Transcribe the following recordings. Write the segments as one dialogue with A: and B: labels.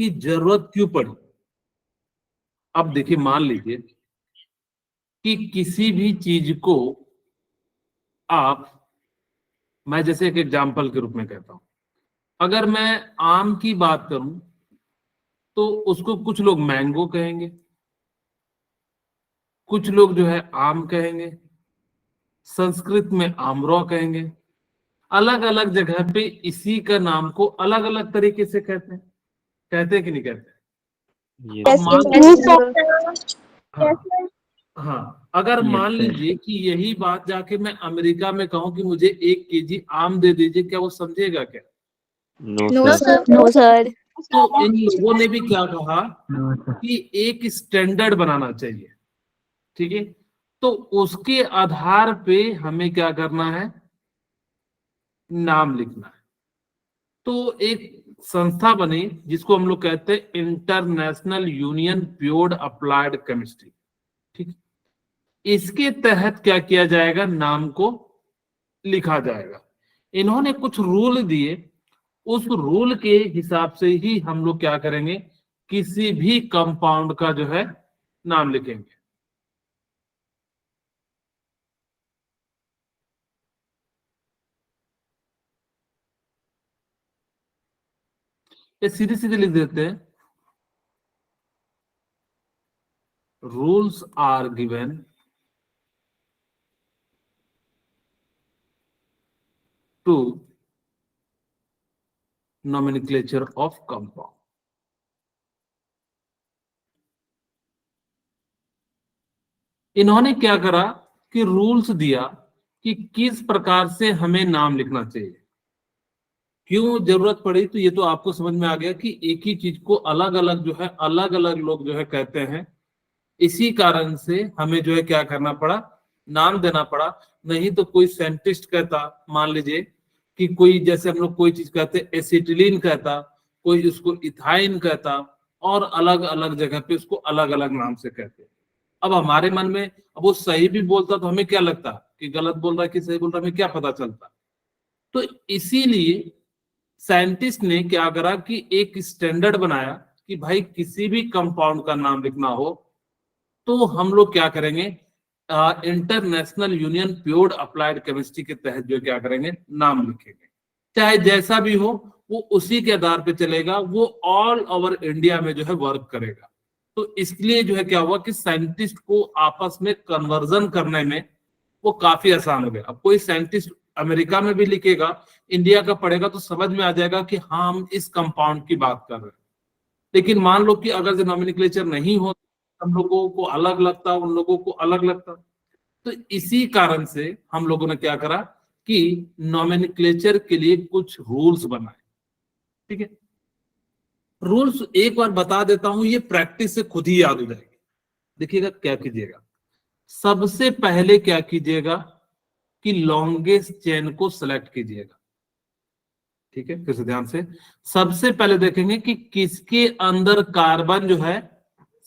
A: की जरूरत क्यों पड़ी। अब देखिए, मान लीजिए कि किसी भी चीज को आप, मैं जैसे एक एग्जाम्पल के रूप में कहता हूं, अगर मैं आम की बात करूं तो उसको कुछ लोग मैंगो कहेंगे, कुछ लोग जो है आम कहेंगे, संस्कृत में आमरौ कहेंगे। अलग अलग जगह पे इसी का नाम को अलग अलग तरीके से कहते हैं कि नहीं कहते। अब मान हाँ, हाँ, अगर मान लीजिए कि यही बात जाके मैं अमेरिका में कहूं कि मुझे 1 केजी आम दे दीजिए, क्या वो समझेगा क्या?
B: No sir.
A: तो इन लोगों ने भी क्या कहा कि एक स्टैंडर्ड बनाना चाहिए, ठीक है। तो उसके आधार पे हमें क्या करना है, नाम लिखना है। तो एक संस्था बनी जिसको हम लोग कहते हैं इंटरनेशनल यूनियन प्योर्ड अप्लाइड केमिस्ट्री, ठीक। इसके तहत क्या किया जाएगा, नाम को लिखा जाएगा। इन्होंने कुछ रूल दिए, उस रूल के हिसाब से ही हम लोग क्या करेंगे, किसी भी कंपाउंड का जो है नाम लिखेंगे। ये सीधे सीधे लिख देते हैं, rules are given to nomenclature of compound। इन्होंने क्या करा कि रूल्स दिया कि किस प्रकार से हमें नाम लिखना चाहिए। क्यों जरूरत पड़ी, तो ये तो आपको समझ में आ गया कि एक ही चीज को अलग अलग जो है अलग अलग लोग जो है कहते हैं। इसी कारण से हमें जो है क्या करना पड़ा, नाम देना पड़ा। नहीं तो कोई साइंटिस्ट कहता, मान लीजिए कि कोई, जैसे हम लोग कोई चीज कहते एसिटिलीन कहता, कोई उसको इथाइन कहता, और अलग अलग जगह पे उसको अलग अलग नाम से कहते। अब हमारे मन में, अब वो सही भी बोलता तो हमें क्या लगता कि गलत बोल रहा है कि सही बोल रहा है, हमें क्या पता चलता। तो इसीलिए साइंटिस्ट ने क्या करा कि एक स्टैंडर्ड बनाया कि भाई किसी भी कंपाउंड का नाम लिखना हो तो हम लोग क्या करेंगे, इंटरनेशनल यूनियन प्योर्ड अप्लाइड केमिस्ट्री के तहत जो क्या करेंगे, नाम लिखेंगे। चाहे जैसा भी हो, वो उसी के आधार पे चलेगा, वो ऑल ओवर इंडिया में जो है वर्क करेगा। तो इसलिए जो है क्या हुआ कि साइंटिस्ट को आपस में कन्वर्जन करने में वो काफी आसान हो गया। अब कोई साइंटिस्ट अमेरिका में भी लिखेगा, इंडिया का पढ़ेगा तो समझ में आ जाएगा कि हाँ, हम इस कंपाउंड की बात कर रहे हैं। लेकिन मान लो कि अगर जो नॉमेनक्लेचर नहीं हो, हम लोगों को अलग लगता, उन लोगों को अलग लगता। तो इसी कारण से हम लोगों ने क्या करा कि नॉमेनक्लेचर के लिए कुछ रूल्स बनाए, ठीक है। रूल्स एक बार बता देता हूं, ये प्रैक्टिस से खुद ही याद हो जाएगी। देखिएगा क्या कीजिएगा, सबसे पहले क्या कीजिएगा कि लॉन्गेस्ट चेन को सिलेक्ट कीजिएगा, ठीक है। फिर से ध्यान से, सबसे पहले देखेंगे कि किसके अंदर कार्बन जो है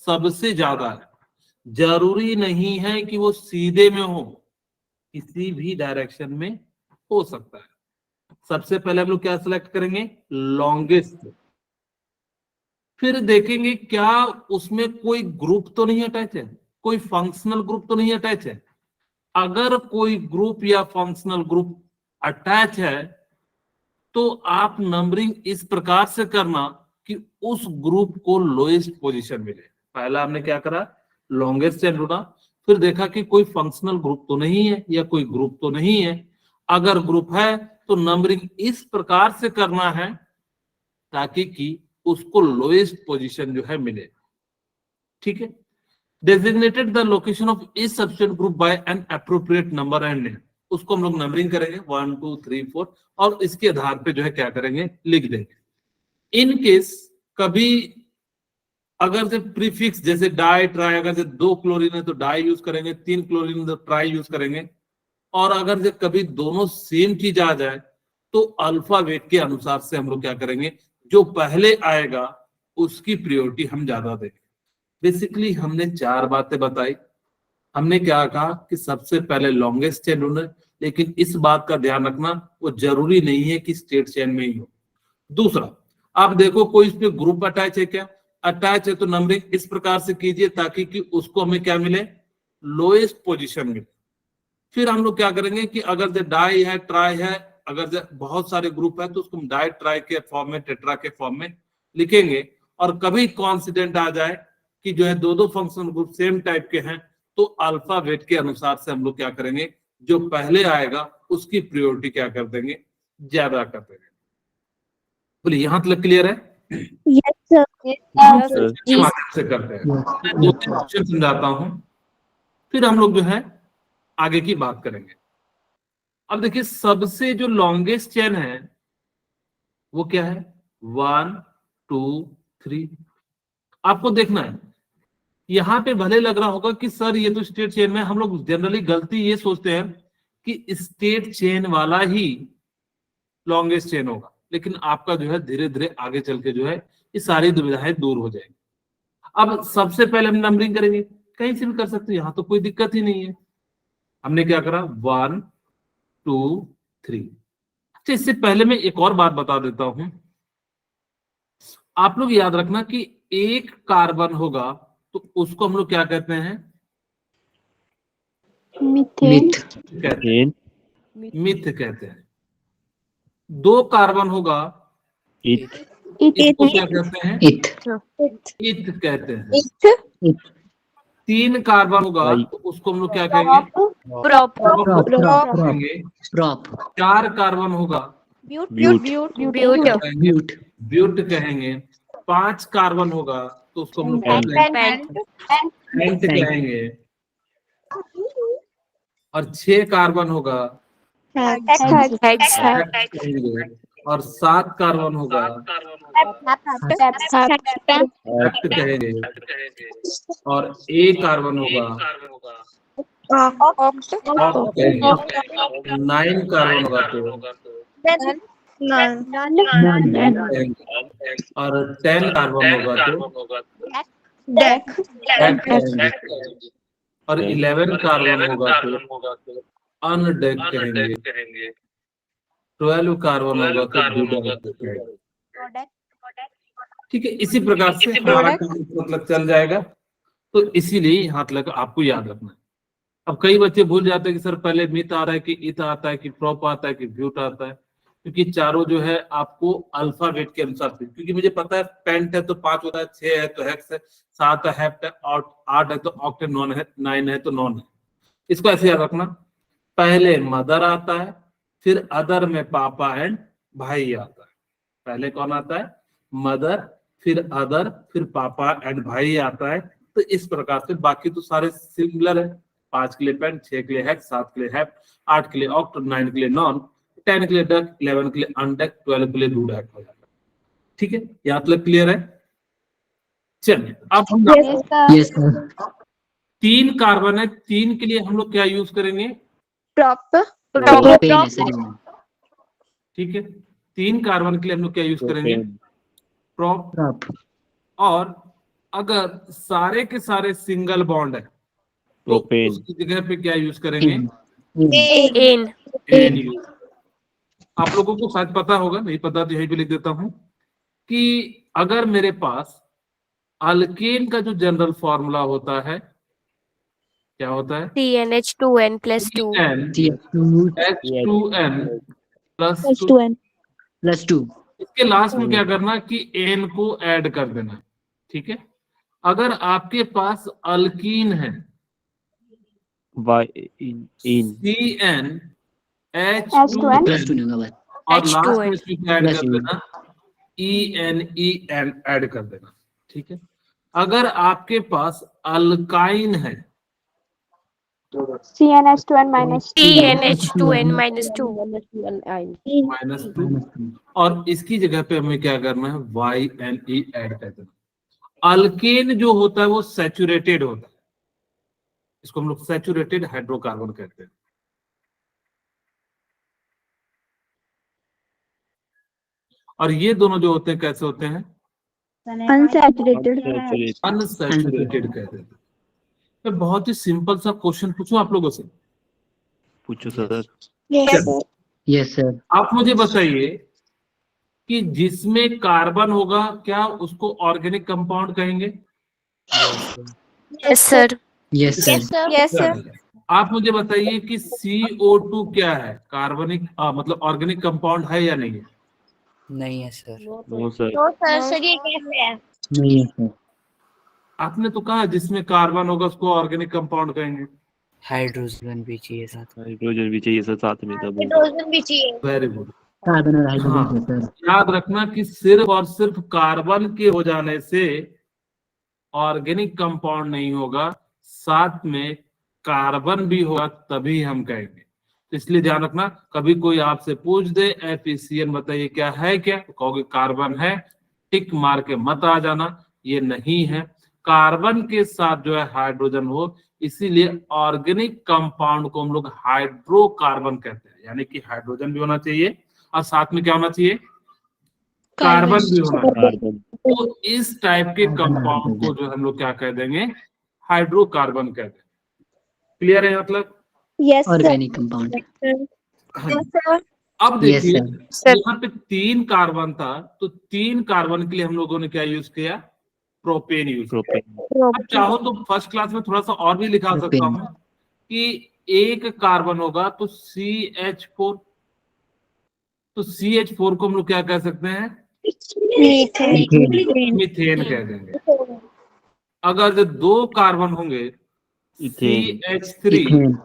A: सबसे ज्यादा है। जरूरी नहीं है कि वो सीधे में हो, किसी भी डायरेक्शन में हो सकता है। सबसे पहले हम लोग क्या सिलेक्ट करेंगे, लॉन्गेस्ट। फिर देखेंगे क्या उसमें कोई ग्रुप तो नहीं अटैच है, कोई फंक्शनल ग्रुप तो नहीं अटैच है। अगर कोई ग्रुप या फंक्शनल ग्रुप अटैच है तो आप नंबरिंग इस प्रकार से करना कि उस ग्रुप को लोएस्ट पोजीशन मिले। पहला हमने क्या करा, लॉन्गेस्ट चेन ढूंढा, फिर देखा कि कोई फंक्शनल ग्रुप तो नहीं है या कोई ग्रुप तो नहीं है। अगर ग्रुप है तो नंबरिंग इस प्रकार से करना है ताकि कि उसको लोएस्ट पोजीशन जो है मिले, ठीक है। डेजिग्नेटेड द लोकेशन ऑफ इस substituent group by an appropriate number and name, उसको हम लोग नंबरिंग करेंगे 1 2 3 4 और इसके आधार पे जो है क्या करेंगे, लिख देंगे। इन केस कभी अगर से प्रीफिक्स जैसे डाई ट्राई, अगर से 2 क्लोरीन है तो डाई यूज करेंगे, 3 क्लोरीन तो ट्राई यूज करेंगे। और अगर से कभी दोनों सेम चीज आ जाए तो अल्फाबेट के अनुसार से हम लोग क्या करेंगे, जो पहले आएगा उसकी प्रायोरिटी हम ज्यादा देंगे। बेसिकली हमने 4 बातें बताई। हमने क्या कहा कि सबसे पहले लॉन्गेस्ट चेन ढूंढे, लेकिन इस बात का ध्यान रखना वो जरूरी नहीं है कि स्ट्रेट चेन में ही हो। दूसरा, आप देखो कोई इस पे ग्रुप अटैच है क्या? अटैच है तो नंबरिंग इस प्रकार से कीजिए ताकि कि उसको हमें क्या मिले, लोएस्ट पोजीशन मिले। फिर हम लोग क्या करेंगे कि अगर जो डाई है, ट्राई है, अगर जो बहुत सारे ग्रुप है तो उसको हम डाई ट्राई के फॉर्म में, टेट्रा के फॉर्म में लिखेंगे। और कभी कॉन्सिडेंट आ जाए कि जो है दो दो फंक्शनल ग्रुप सेम टाइप के हैं तो अल्फाबेट के अनुसार से हम लोग क्या करेंगे, जो पहले आएगा उसकी प्रायोरिटी क्या कर देंगे, ज्यादा कर देंगे। बोलिए यहाँ तक क्लियर है?
B: Yes, sir.
A: हम
B: Yes, sir.
A: के माध्यम से करते हैं। मैं दो तीन क्वेश्चन समझाता हूं, फिर हम लोग जो है आगे की बात करेंगे। अब देखिए सबसे जो लॉन्गेस्ट चेन है वो क्या है, 1 2 3। आपको देखना है, यहाँ पे भले लग रहा होगा कि सर ये तो स्टेट चेन में, हम लोग जनरली गलती ये सोचते हैं कि स्टेट चेन वाला ही लॉन्गेस्ट चेन होगा, लेकिन आपका जो है धीरे धीरे आगे चल के जो है ये सारी दुविधाएं दूर हो जाएंगी। अब सबसे पहले हम नंबरिंग करेंगे, कहीं से भी कर सकते हैं, यहाँ तो कोई दिक्कत ही नहीं है। हमने क्या करा, 1 2 3। अच्छा इससे पहले मैं एक और बात बता देता हूं, आप लोग याद रखना कि एक कार्बन होगा तो उसको हम लोग क्या कहते हैं,
B: Methane.
A: कहते हैं, मिथ कहते हैं। 2 कार्बन होगा इसको क्या कहते हैं, इथ कहते हैं। 3 कार्बन होगा तो उसको हम लोग क्या कहेंगे,
B: Prop.
A: कहेंगे। 4 कार्बन होगा
B: Bute.
A: ब्यूट कहेंगे। 5 कार्बन होगा तो उसको हम लोग क्या कहेंगे, पेंट कहेंगे। और 6 कार्बन होगा
B: Hex.
A: हेक्स कहेंगे। और 7 कार्बन होगा हेप्ट कहेंगे। और 1 कार्बन होगा ऑक्ट कहेंगे। 9 कार्बन होगा तो कहेंगे। और 10 कार्बन होगा तो
B: Deck.
A: डेक कहेंगे। और 11 कार्बन होगा तो अनडेक कहेंगे। 12 कार्बन होगा तो डुडेक कहेंगे। ठीक है, इसी प्रकार से हमारा मतलब चल जाएगा। तो इसीलिए यहाँ तक आपको याद रखना है। अब कई बच्चे भूल जाते हैं कि सर पहले मिथ आ रहा है कि इत आता है कि प्रॉप आता है कि ब्यूट आता है, क्योंकि चारों जो है आपको अल्फाबेट के अनुसार से, क्योंकि मुझे पता है पेंट है तो 5 होता है, 6 है तो हेक्स है, 7 है हेप्ट है, 8 है तो ऑक्ट है, 9 है तो नॉन है। इसको ऐसे याद रखना, पहले मदर आता है, फिर अदर में पापा एंड भाई आता है। पहले कौन आता है, मदर, फिर अदर, फिर पापा एंड भाई आता है। तो इस प्रकार से बाकी तो सारे सिमिलर है, 5 के लिए पेंट, 6 के लिए हेक्स, 7 के लिए हेप्ट, 8 के लिए ऑक्ट, 9 के लिए नॉन, 10 के लिए डक, 11 के लिए अनडक, 12 के लिए डुडेक हो जाता है। ठीक है, यहाँ तक क्लियर है? चलिए अब हम 3 कार्बन है, 3 के लिए हम लोग क्या यूज करेंगे,
B: Prop.
A: ठीक है, 3 कार्बन के लिए हम लोग क्या यूज करेंगे, प्रॉप। और अगर सारे के सारे सिंगल बॉन्ड है तो उसकी जगह पे क्या यूज करेंगे, एन यूज। आप लोगों को शायद पता होगा, नहीं पता तो यही भी लिख देता हूं कि अगर मेरे पास अल्केन का जो जनरल फॉर्मूला होता है, क्या होता है,
B: CnH2n plus 2.
A: H2n plus 2। इसके लास्ट में क्या करना कि एन को ऐड कर देना। ठीक है, अगर आपके पास अल्कीन है CnH2 और लास्ट में इसमें ऐड कर देना EN ऐड कर देना। ठीक है, अगर आपके पास अल्काइन है
B: CnH2n minus 2.
A: -2 और इसकी जगह पे हमें क्या करना है, YNE ऐड कर देना। अल्केन जो होता है वो सैचुरेटेड होता है, इसको हम लोग सैचुरेटेड हाइड्रोकार्बन कहते हैं। और ये दोनों जो होते हैं कैसे होते हैं,
B: Unsaturated.
A: अनसैचुरेटेड कहते हैं। मैं बहुत ही सिंपल सा क्वेश्चन पूछूं आप लोगों से,
C: पूछो सर।
B: Yes.
C: Yes sir.
A: आप मुझे बताइए कि जिसमें कार्बन होगा क्या उसको ऑर्गेनिक कंपाउंड कहेंगे?
B: Yes, sir.
C: Yes sir.
B: Yes, sir.
A: आप मुझे बताइए कि CO2 क्या है? कार्बनिक मतलब ऑर्गेनिक कंपाउंड है या नहीं है?
C: नहीं है sir.
D: No sir.
B: No, sir, ये कैसे है?
C: नहीं है सर।
A: आपने तो कहा जिसमें कार्बन होगा उसको ऑर्गेनिक कंपाउंड कहेंगे।
C: हाइड्रोजन भी चाहिए साथ में।
D: हाइड्रोजन भी चाहिए सर साथ में तब।
B: हाइड्रोजन भी चाहिए।
A: Very good.
C: कार्बन और हाइड्रोजन
A: हाँ,
C: से सर।
A: याद रखना कि सिर्फ और सिर्फ कार्बन के हो जाने से ऑर्गेनिक कंपाउंड नहीं होगा, साथ में कार्बन भी होगा तभी हम कहेंगे। तो इसलिए ध्यान रखना, कभी कोई आपसे पूछ दे FeCN बताइए क्या है, क्या तो कहोगे कार्बन है, टिक मार के मत आ जाना, ये नहीं है। कार्बन के साथ जो है हाइड्रोजन हो, इसीलिए ऑर्गेनिक कंपाउंड को हम लोग हाइड्रोकार्बन कहते हैं, यानी कि हाइड्रोजन भी होना चाहिए और साथ में क्या होना चाहिए? कार्बन भी होना चाहिए।
D: कार्बन।
A: तो इस टाइप के कंपाउंड को जो हम लोग क्या कह देंगे? हाइड्रोकार्बन कह देंगे। क्लियर है मतलब?
B: Yes, sir.
C: Organic compound.
A: हाँ।
B: Yes, sir.
A: अब देखिए
B: सर।
A: यहाँ पे 3 कार्बन था, तो 3 कार्बन के लिए हम लोगों ने क्या यूज किया? प्रोपेन यूज किया।
D: प्रोपेन।
A: अब चाहो तो फर्स्ट क्लास में थोड़ा सा और भी लिखा सकता
C: प्रोपेन।
A: हूँ कि एक कार्बन होगा तो CH4, तो CH4 को हम लोग क्या कह सकते हैं?
B: मीथेन।
A: मीथेन कह देंगे। अगर जो 2 कार्बन होंगे
D: इथेन।
A: CH3,
C: ethane.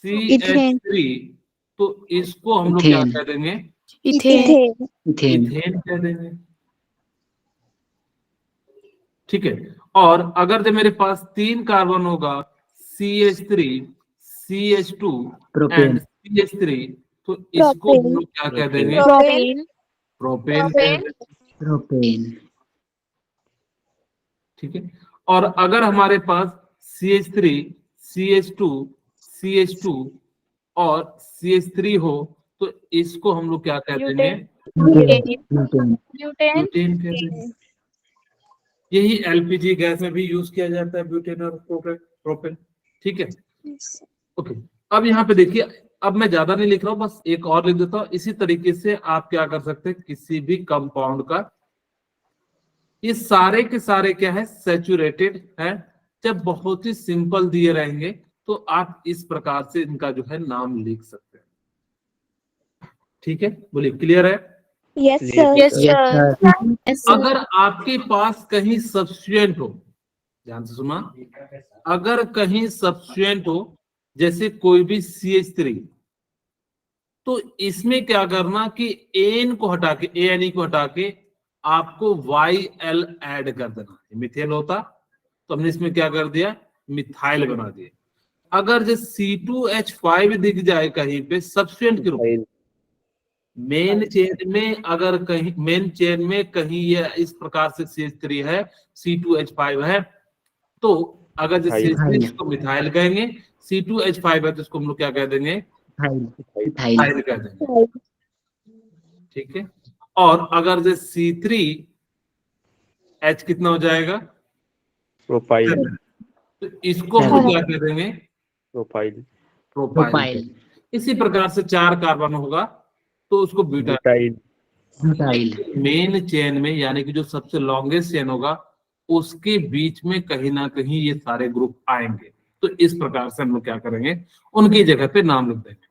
A: CH3, तो इसको हम लोग क्या
C: इथेन।
A: कह देंगे?
B: इथेन।
C: इथेन।
A: इथेन कह देंगे। ठीक है। और अगर जो मेरे पास 3 कार्बन होगा CH3, CH2
C: propane.
A: And CH3, तो इसको हम लोग क्या कह देंगे?
B: प्रोपेन।
A: प्रोपेन कह देंगे।
C: प्रोपेन।
A: ठीक है। और अगर हमारे पास CH3, CH2, CH2 और CH3 हो, तो इसको हम लोग क्या कह देंगे?
C: ब्यूटेन।
A: ब्यूटेन कह देंगे। यही LPG गैस में भी यूज किया जाता है, ब्यूटेन और प्रोपेन। ठीक है, ओके। अब यहाँ पे देखिए, अब मैं ज्यादा नहीं लिख रहा हूँ, बस एक और लिख देता हूँ। इसी तरीके से आप क्या कर सकते हैं, किसी भी कंपाउंड का, ये सारे के सारे क्या है? सैचुरेटेड है। जब बहुत ही सिंपल दिए रहेंगे तो आप इस प्रकार से इनका जो है नाम लिख सकते हैं। ठीक है, बोलिए क्लियर है?
B: Yes, sir.
C: Yes sir.
A: अगर आपके पास कहीं सब्स्टिट्यूएंट हो, ध्यान से सुना, अगर कहीं सब्स्टिट्यूएंट हो जैसे कोई भी CH3, तो इसमें क्या करना कि एन को हटा के, ANE को हटा के आपको YL ऐड कर देना। मिथेन होता तो हमने इसमें क्या कर दिया? मिथाइल बना दिया। अगर जो C2H5 दिख जाए कहीं पे सब्स्टिट्यूएंट के रूप में, मेन चेन में, अगर कहीं मेन चेन में कहीं ये इस प्रकार से CH3 है, C2H5 है, तो अगर जो CH3 इसको मिथाइल कहेंगे, C2H5 है तो इसको हम लोग क्या कह देंगे?
C: इथाइल।
A: मिथाइल कह देंगे। ठीक है। और अगर जो C3H कितना हो जाएगा?
D: प्रोफाइल।
A: तो इसको हम लोग क्या कह देंगे?
D: प्रोफाइल।
A: प्रोपाइल। इसी प्रकार से 4 कार्बन होगा तो उसको ब्यूटाइल।
D: ब्यूटाइल।
A: मेन चेन में, यानी कि जो सबसे लॉन्गेस्ट चेन होगा, उसके बीच में कहीं ना कहीं ये सारे ग्रुप आएंगे। तो इस प्रकार से हम लोग क्या करेंगे? उनकी जगह पे नाम लिख देंगे।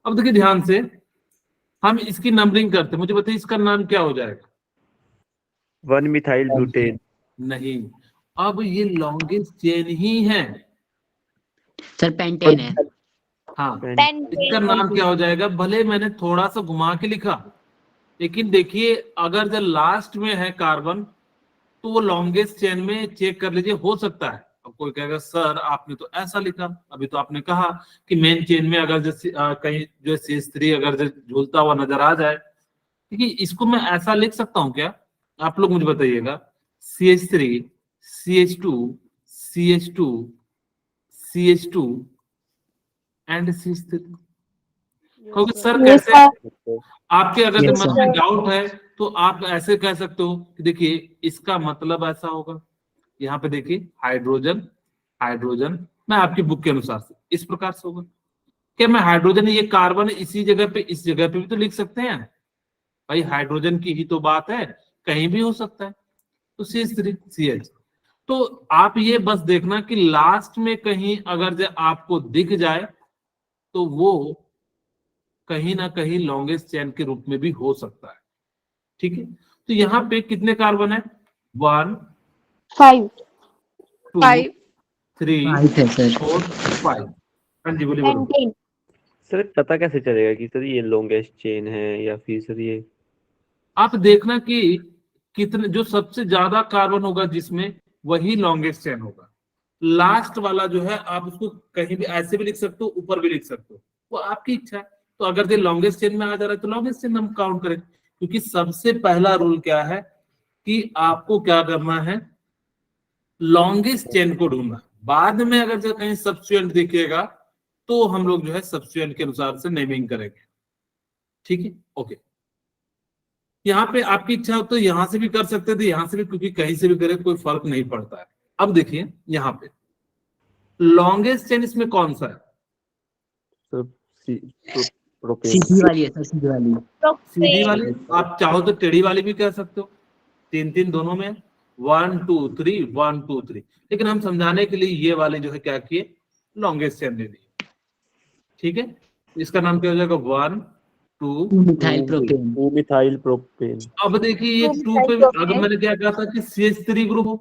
A: अब देखिए ध्यान से, हम इसकी नंबरिंग करते हैं। मुझे बताइए इसका नाम क्या हो जाएगा?
D: 1 मिथाइल ब्यूटेन।
A: नहीं, अब ये लॉन्गेस्ट चेन ही है।
C: सर पेंटेन है।
A: हाँ, इसका नाम क्या हो जाएगा? भले मैंने थोड़ा सा घुमा के लिखा, लेकिन देखिए अगर जो लास्ट में है कार्बन, तो वो लॉन्गेस्ट चेन में चेक कर लीजिए, हो सकता है। अब कोई कहेगा सर आपने तो ऐसा लिखा, अभी तो आपने कहा कि मेन चेन में अगर जैसे कहीं जो CH3 अगर जो झूलता हुआ नजर आ जाए, देखिए इसको मैं ऐसा लिख सकता हूँ क्या? आप लोग मुझे बताइएगा। CH3, CH2, CH2, CH2 and CH3। क्योंकि सर कैसे, आपके अगर
C: Yes,
A: मन
C: sir.
A: में डाउट है तो आप ऐसे कह सकते हो कि देखिए इसका मतलब ऐसा होगा। यहाँ पे देखिए हाइड्रोजन, हाइड्रोजन, मैं आपकी बुक के अनुसार से इस प्रकार से होगा। क्या मैं हाइड्रोजन, ये कार्बन इसी जगह पे, इस जगह पे भी तो लिख सकते हैं। भाई हाइड्रोजन की ही तो बात है, कहीं भी हो सकता है। तो CH3CH। तो आप ये बस देखना कि लास्ट में कहीं अगर जो आपको दिख जाए तो वो कहीं ना कहीं लॉन्गेस्ट चेन के रूप में भी हो सकता है। ठीक है, तो यहाँ पे कितने कार्बन है? 1
B: 5
A: 2
B: 5
A: 3
C: 5 है सर।
A: 4 5। हाँ जी, बोलिए बोलिए।
B: पेंटेन।
D: सर पता कैसे चलेगा कि सर ये लॉन्गेस्ट चेन है या फिर सर ये?
A: आप देखना कि कितने, जो सबसे ज्यादा कार्बन होगा जिसमें, वही लॉन्गेस्ट चेन होगा। लास्ट वाला जो है आप उसको कहीं भी ऐसे भी लिख सकते हो, ऊपर भी लिख सकते हो, वो आपकी इच्छा है। तो अगर ये लॉन्गेस्ट चेन में आ जा रहा है तो लॉन्गेस्ट चेन हम काउंट करें, क्योंकि सबसे पहला रूल क्या है कि आपको क्या करना है, लॉन्गेस्ट चेन को ढूंढना। बाद में अगर जो कहीं सब्स्टिट्यूएंट दिखेगा तो हम लोग जो है सब्स्टिट्यूएंट के अनुसार से नेमिंग करेंगे। ठीक है, ओके। यहाँ पे आपकी इच्छा हो तो यहां से भी कर सकते थे, यहां से भी, क्योंकि कहीं से भी करें कोई फर्क नहीं पड़ता है। अब देखिए यहाँ पे लॉन्गेस्ट चेन इसमें कौन सा है?
D: Sir propane.
C: सीधी वाली है सर, सीधी वाली।
A: सीधी वाली। आप चाहो तो टेढ़ी वाली भी कह सकते हो, 3 3 दोनों में 1 2 3 1 2 3। लेकिन हम समझाने के लिए ये वाले जो है क्या किए, लॉन्गेस्ट चेन ले लिए। ठीक है, इसका नाम क्या हो जाएगा? 1 2।
C: Methyl propane.
D: 2 methyl propane.
A: अब देखिए ये 2 पे अगर मैंने क्या कहा था कि CH3 ग्रुप हो,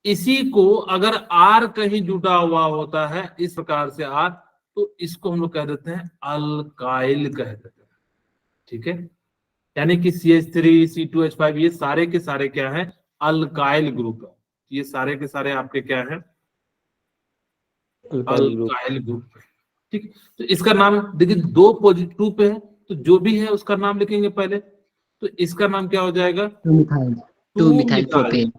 A: इसी को अगर R कहीं जुटा हुआ होता है इस प्रकार से R, तो इसको हम लोग कह देते हैं अल्काइल कह देते हैं। ठीक है, यानी कि CH3 C2H5 ये सारे के सारे क्या है, अल्काइल ग्रुप है। ये सारे के सारे आपके क्या है, अल्काइल ग्रुप है। ठीक, तो इसका नाम देखिए 2 पॉजिटिव पे है, तो जो भी है उसका नाम लिखेंगे पहले। तो इसका नाम क्या हो जाएगा?
C: 2 मिथाइल 2 मिथाइल प्रोपेन।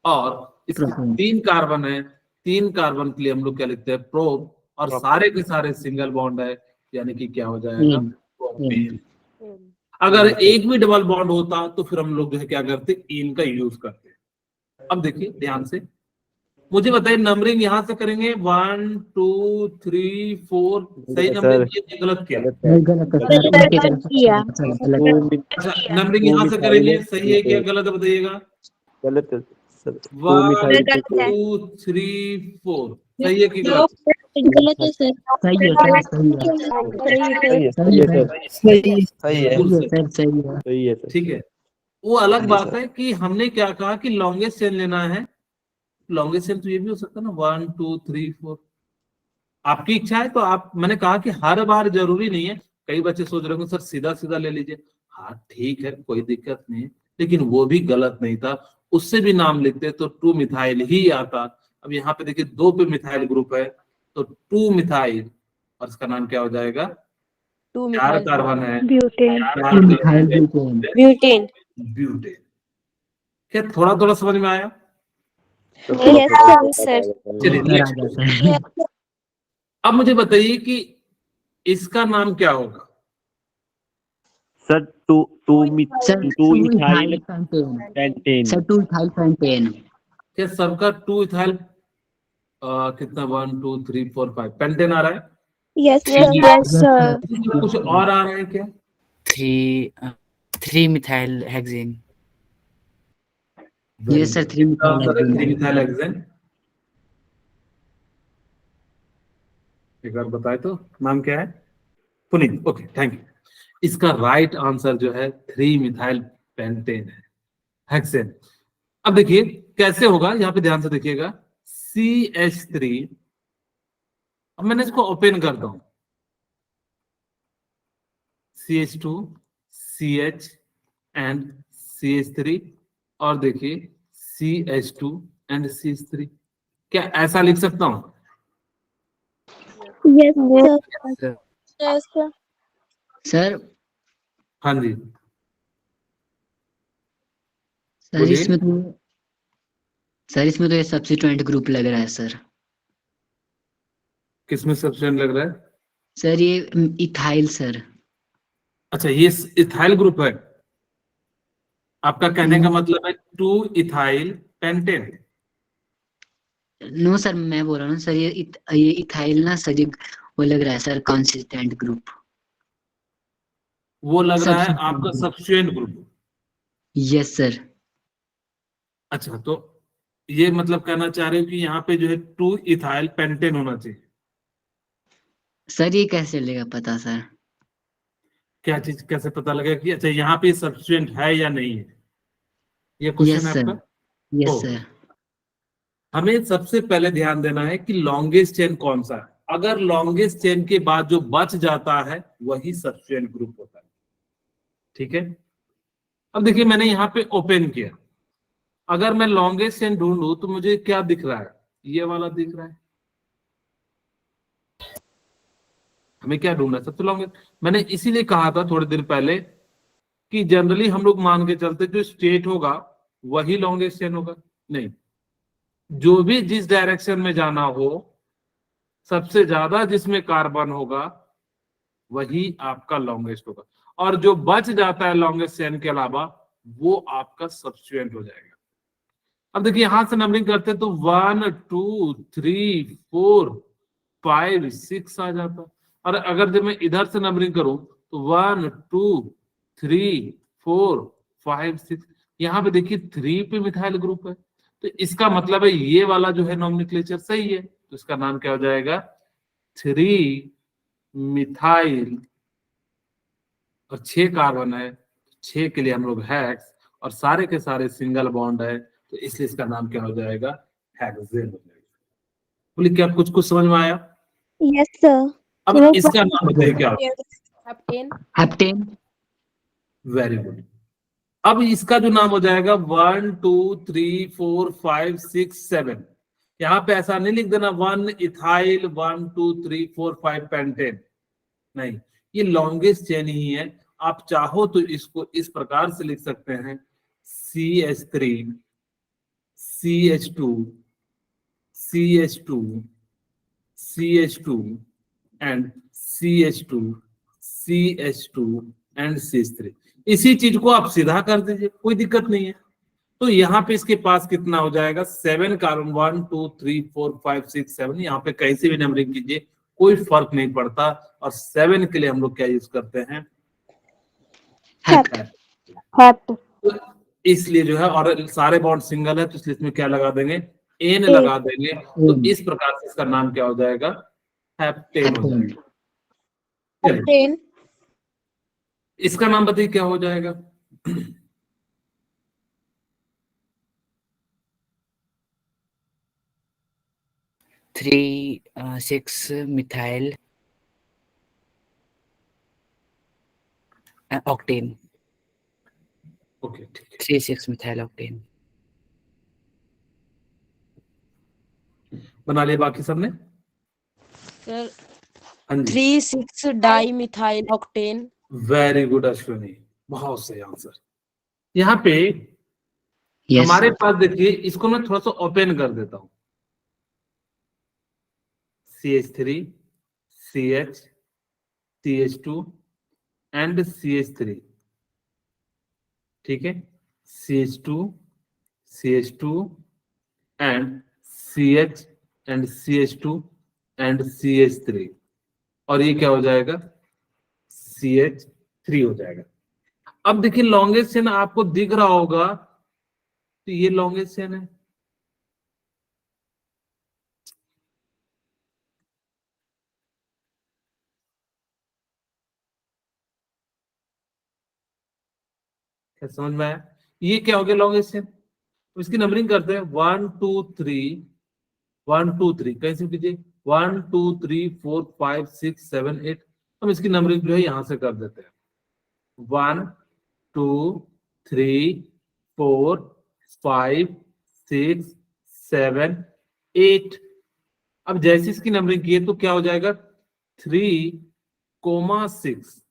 A: और इसके
C: प्रोपेन।
A: 3 कार्बन है, 3 कार्बन के लिए हम लोग क्या लिखते हैं? प्रोप। और सारे के सारे सिंगल बॉन्ड है, यानी कि क्या हो जाएगा? प्रोपेन। अगर एक भी डबल बॉन्ड होता तो फिर हम लोग जो है क्या करते, इन का यूज करते। अब देखिए ध्यान से, मुझे बताइए नंबरिंग यहां से करेंगे 1 2 3 4, सही नंबरिंग किया गलत किया?
C: गलत है सर, उनकी तरफ से
B: किया।
C: गलत।
A: अच्छा, नंबरिंग यहां से करेंगे, सही है क्या गलत है बताइएगा?
D: गलत है सर।
A: 1 2 3 4, सही है कि गलत?
B: गलत है सर।
C: सही है सर, सही है।
D: सही है सर।
E: सही है
A: बिल्कुल
C: सही
A: सही।
C: है सर, सही है।
D: सही है सर।
A: ठीक है, वो अलग
E: हाँ जी
A: बात
E: सर।
A: है कि हमने क्या कहा कि लॉन्गेस्ट चेन लेना है। लॉन्गेस्ट चेन तो ये भी हो सकता है ना, 1 2 3 4, आपकी इच्छा है तो आप, मैंने कहा कि हर बार जरूरी नहीं है। कई बच्चे सोच रहे होंगे सर सीधा सीधा ले लीजिए, हाँ ठीक है कोई दिक्कत नहीं है, लेकिन वो भी गलत नहीं था। उससे भी नाम लिखते तो 2 मिथाइल ही आता। अब यहाँ पे देखिए 2 पे मिथाइल ग्रुप है, तो 2 मिथाइल, और इसका नाम क्या हो जाएगा? 4 कार्बन है,
B: butane.
A: 4
C: methyl propane.
B: Butane.
A: Butane. क्या थोड़ा थोड़ा समझ में आया?
B: Yes sir.
A: चलिए
C: सर आ
A: नेक्स्ट
C: जाता
A: क्वेश्चन।
C: है।
A: अब मुझे बताइए कि इसका नाम क्या होगा?
D: Sir
C: sir
D: 2
C: 2
D: ethyl
C: ethyl pentane.
D: Pentane.
C: Sir 2 ethyl pentane.
A: क्या सबका 2 इथाइल कितना 1 2 3 4 5 पेंटेन आ रहा है?
B: Yes sir.
A: कुछ और आ रहा है क्या?
F: 3 मिथाइल हेक्सेन।
C: ये सर 3 मिथाइल
A: 3 मिथाइल हेक्सेन। एक बार बताए तो नाम क्या है? Puneet, okay thank you. इसका राइट आंसर जो है 3 मिथाइल पेंटेन है, हेक्सेन। अब देखिए कैसे होगा, यहाँ पे ध्यान से देखिएगा। CH3, अब मैंने इसको ओपन करता हूं, CH2 CH एंड CH3, और देखिए CH2 एंड CH3। क्या ऐसा लिख सकता हूं?
B: Yes sir.
C: सर
A: हाँ जी
C: सर
A: बोलिए।
C: इसमें तो ये सब्स्टिट्यूएंट ग्रुप लग रहा है सर।
A: किसमें सब्स्टिट्यूएंट लग रहा है?
C: सर ये इथाइल सर।
A: अच्छा ये इथाइल ग्रुप है, आपका कहने का मतलब है 2 इथाइल पेंटेन।
C: नो सर, मैं बोल रहा हूँ सर, ये इथाइल ना सर, ये वो लग रहा है सर, कंसिस्टेंट ग्रुप।
A: वो लग रहा है
C: Substituent
A: आपका
C: group.
A: Substituent group.
C: Yes, sir.
A: अच्छा, तो ये मतलब कहना चाह रहे हो कि यहाँ पे जो है 2 इथाइल पेंटेन होना चाहिए।
C: सर ये कैसे चलेगा पता सर?
A: क्या चीज कैसे पता लगेगा कि अच्छा यहाँ पे सब्स्टिट्यूएंट है या नहीं है, ये
C: Yes,
A: क्वेश्चन है
C: sir.
A: आपका।
C: Yes,
A: तो
C: sir.
A: हमें सबसे पहले ध्यान देना है कि लॉन्गेस्ट चेन कौन सा है। अगर लॉन्गेस्ट चेन के बाद जो बच जाता है वही सब्स्टिट्यूएंट ग्रुप होता है। ठीक है, अब देखिए मैंने यहाँ पे ओपन किया, अगर मैं लॉन्गेस्ट चेन ढूंढूं तो मुझे क्या दिख रहा है, ये वाला दिख रहा है। हमें क्या ढूंढना है, सबसे लॉन्गेस्ट। मैंने इसीलिए कहा था थोड़ी देर पहले कि जनरली हम लोग मान के चलते जो स्टेट होगा वही लॉन्गेस्ट चेन होगा। नहीं, जो भी जिस डायरेक्शन में जाना हो, सबसे ज्यादा जिसमें कार्बन होगा वही आपका लॉन्गेस्ट होगा, और जो बच जाता है लॉन्गेस्ट चेन के अलावा वो आपका सब्स्टिट्यूएंट हो जाएगा। अब देखिए यहां से नंबरिंग करते हैं तो 1 2 3 4 5 6 आ जाता, और अगर जब मैं इधर से नंबरिंग करूं तो 1 2 3 4 5 6, यहाँ पे देखिए 3 पे मिथाइल ग्रुप है, तो इसका मतलब है ये वाला जो है नॉमेनक्लेचर सही है, तो इसका नाम क्या हो जाएगा, 3 मिथाइल, और 6 कार्बन है, 6 के लिए हम लोग हेक्स, और सारे के सारे सिंगल बॉन्ड है, तो इसलिए इसका नाम क्या हो जाएगा, हेक्सेन हो जाएगा। बोलिए क्या कुछ कुछ समझ में आया?
B: Yes, sir.
A: अब
B: No
A: इसका नाम बताइए क्या होगा?
B: Heptane.
C: Heptane.
A: Very good. अब इसका जो नाम हो जाएगा 1 2 3 4 5 6 7, यहाँ पे ऐसा नहीं लिख देना 1 इथाइल 1 2 3 4 5 पेंटेन, नहीं, ये लॉन्गेस्ट चेन ही है। आप चाहो तो इसको इस प्रकार से लिख सकते हैं, CH3 CH2 CH2 CH2 and CH2 CH2 and CH3। इसी चीज को आप सीधा कर दीजिए, कोई दिक्कत नहीं है। तो यहाँ पे इसके पास कितना हो जाएगा, 7 कार्बन, 1 2 3 4 5 6 7, यहाँ पे कहीं से भी नंबरिंग कीजिए कोई फर्क नहीं पड़ता, और 7 के लिए हम लोग क्या यूज करते हैं,
B: Hept.
A: है।
B: Hept.
A: तो इसलिए जो है, और सारे बॉन्ड सिंगल है तो इसलिए इसमें क्या लगा देंगे, एन
B: A.
A: लगा देंगे, तो
C: N.
A: इस प्रकार से इसका नाम क्या हो जाएगा, हेप्टेन हो
C: Heptane.
A: जाएगा। चलिए,
B: Heptane.
A: इसका नाम बताइए क्या हो जाएगा।
E: 3 6 methyl octane.
A: ओके ठीक है,
E: 3 6 methyl octane.
A: बना लिया बाकी सबने?
F: सर
A: हाँ जी,
F: 3 6 dimethyl octane.
A: Very good Ashwini, बहुत सही आंसर। यहाँ पे
C: Yes.
A: हमारे पास देखिए, इसको मैं थोड़ा सा ओपन कर देता हूँ, CH3 CH CH2 and CH3, ठीक है, CH2 CH2 and CH and CH2 and CH3, और ये क्या हो जाएगा, CH3 हो जाएगा। अब देखिए लॉन्गेस्ट चेन आपको दिख रहा होगा, तो ये लॉन्गेस्ट चेन है, क्या समझ में आया? ये क्या हो गया लॉन्गेस्ट चेन, तो इसकी नंबरिंग करते हैं 1 2 3 1 2 3, कैसे कीजिए, 1 2 3 4 5 6 7 8, हम इसकी नंबरिंग जो है यहां से कर देते हैं, 1 2 3 4 5 6 7 8। अब जैसे इसकी नंबरिंग की है तो क्या हो जाएगा, 3,6।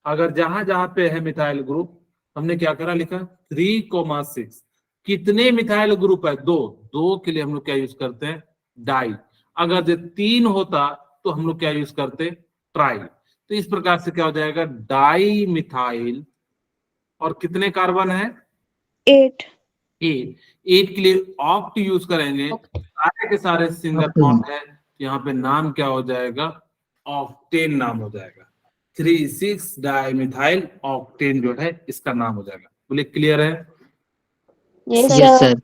A: अगर जहां जहां पे है मिथाइल ग्रुप, हमने क्या करा, लिखा 3,6। कितने मिथाइल ग्रुप है, 2, 2 के लिए हम लोग क्या यूज करते हैं, डाई। अगर जो 3 होता तो हम लोग क्या यूज करते, ट्राई। तो इस प्रकार से क्या हो जाएगा, डाई मिथाइल, और कितने कार्बन है,
B: 8.
A: 8 के लिए ऑक्ट यूज करेंगे, सारे के सारे सिंगल
C: Octane.
A: बॉन्ड है, यहाँ पे नाम क्या हो जाएगा, ऑक्टेन नाम हो जाएगा। 3,6 डाइमिथाइल ऑक्टेन जो है इसका नाम हो जाएगा। बोले क्लियर है?
B: Yes,
C: yes
B: sir.
C: Sir.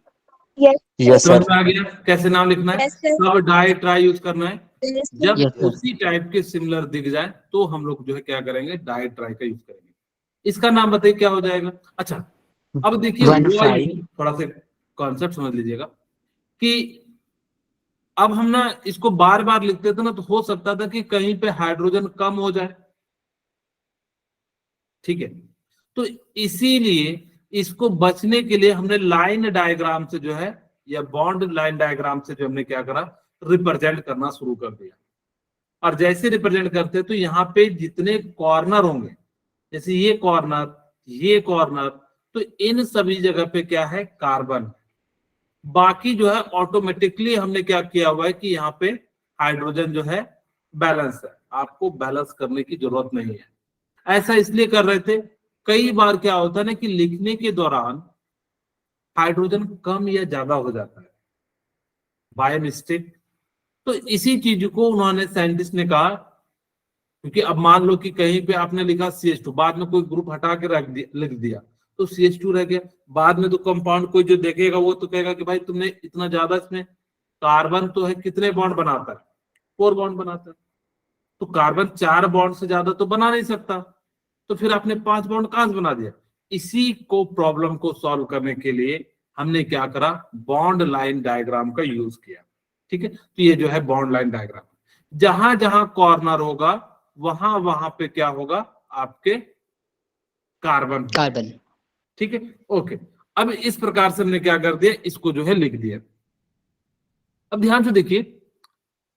B: Yes.
D: Yes
A: समझ
D: सर।
A: में आ गया कैसे नाम लिखना है?
B: Yes, sir.
A: कब डाई ट्राई यूज करना है?
B: Yes, sir.
A: जब
C: Yes, sir.
A: उसी टाइप के सिमिलर दिख जाए तो हम लोग जो है क्या करेंगे, डाई ट्राई का यूज करेंगे। इसका नाम बताइए क्या हो जाएगा। अच्छा अब देखिए
C: 1,5
A: थोड़ा सा कॉन्सेप्ट समझ लीजिएगा कि अब हम ना इसको बार बार लिखते थे ना तो हो सकता था कि कहीं पे हाइड्रोजन कम हो जाए, ठीक है। तो इसीलिए इसको बचने के लिए हमने लाइन डायग्राम से जो है या बॉन्ड लाइन डायग्राम से जो हमने क्या करा, रिप्रेजेंट करना शुरू कर दिया। और जैसे रिप्रेजेंट करते तो यहाँ पे जितने कॉर्नर होंगे, जैसे ये कॉर्नर, तो इन सभी जगह पे क्या है, कार्बन। बाकी जो है ऑटोमेटिकली हमने क्या किया हुआ है कि यहाँ पे हाइड्रोजन जो है बैलेंस है, आपको बैलेंस करने की जरूरत नहीं है। ऐसा इसलिए कर रहे थे, कई बार क्या होता है ना कि लिखने के दौरान हाइड्रोजन कम या ज्यादा हो जाता है बाय मिस्टेक। तो इसी चीज को उन्होंने, साइंटिस्ट ने कहा, क्योंकि अब मान लो कि कहीं पे आपने लिखा CH2, बाद में कोई ग्रुप हटा के लिख दिया तो CH2 रह गया। बाद में तो कंपाउंड कोई जो देखेगा वो तो कहेगा कि भाई तुमने इतना ज्यादा, इसमें कार्बन तो है, कितने बॉन्ड बनाता है, 4 बॉन्ड बनाता है, तो कार्बन 4 बॉन्ड से ज्यादा तो बना नहीं सकता, तो फिर आपने 5 बॉन्ड कहां से बना दिया। इसी को प्रॉब्लम को सॉल्व करने के लिए हमने क्या करा, बॉन्ड लाइन डायग्राम का यूज किया, ठीक है। तो ये जो है बॉन्ड लाइन डायग्राम, जहां जहां कॉर्नर होगा वहां वहां पे क्या होगा, आपके कार्बन, ठीक है। ओके, अब इस प्रकार से हमने क्या कर दिया, इसको जो है लिख दिया। अब ध्यान से देखिए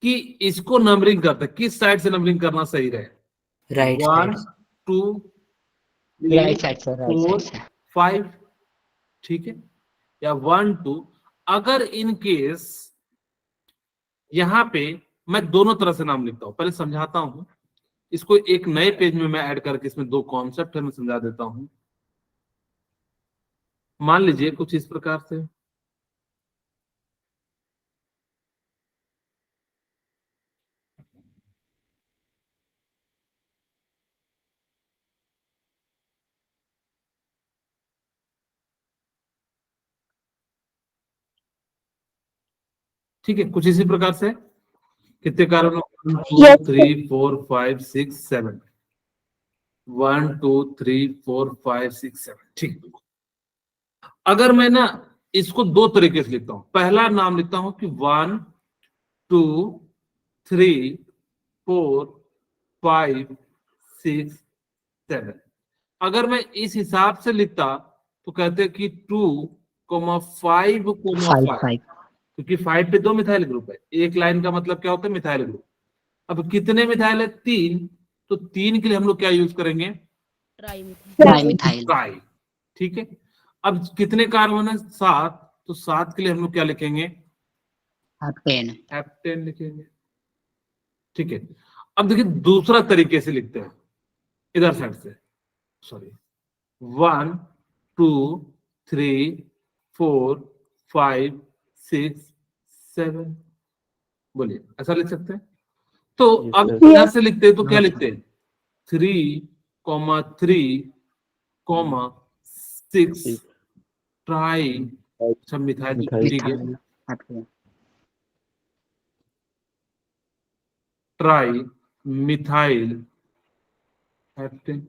A: कि इसको नंबरिंग करते, किस साइड से नंबरिंग करना सही रहे,
E: right
A: 1
E: side
A: 2
C: right
A: 3
C: side sir,
A: 4 5, ठीक है, या 1 2। अगर इन केस यहां पे मैं दोनों तरह से नाम लिखता हूं, पहले समझाता हूं इसको, एक नए पेज में मैं ऐड करके, इसमें 2 कॉन्सेप्ट है, मैं समझा देता हूं। मान लीजिए कुछ इस प्रकार से, ठीक है, कुछ इसी प्रकार से। कितने कार्बन, 1 2
B: Yes,
A: 3 4 5 6 7, 1 2 3 4 5 6 7, ठीक। अगर मैं ना इसको 2 तरीके से लिखता हूं, पहला नाम लिखता हूं कि 1 2 3 4 5 6 7। अगर मैं इस हिसाब से लिखता तो कहते कि 2 5 5, क्योंकि 5 पे 2 मिथाइल ग्रुप है, एक लाइन का मतलब क्या होता है, मिथाइल ग्रुप। अब कितने मिथाइल है, 3, तो 3 के लिए हम लोग क्या यूज करेंगे,
C: ट्राइमिथाइल।
A: ट्राई, ठीक है। अब कितने कार्बन है, 7, तो 7 के लिए हम लोग क्या लिखेंगे, हेप्टेन लिखेंगे, ठीक है। अब देखिए दूसरा तरीके से लिखते हैं, इधर साइड से, सॉरी, 1 2 3 4 5 6 7, बोलिए ऐसा लिख सकते हैं। तो
D: Yes,
A: अब
D: sir.
A: इधर से लिखते हैं तो क्या लिखते हैं, 3 3 6 ट्राई, सब मिथाइल,
D: मिथाइल।
A: ठीक है, ट्राई मिथाइल हेप्टेन।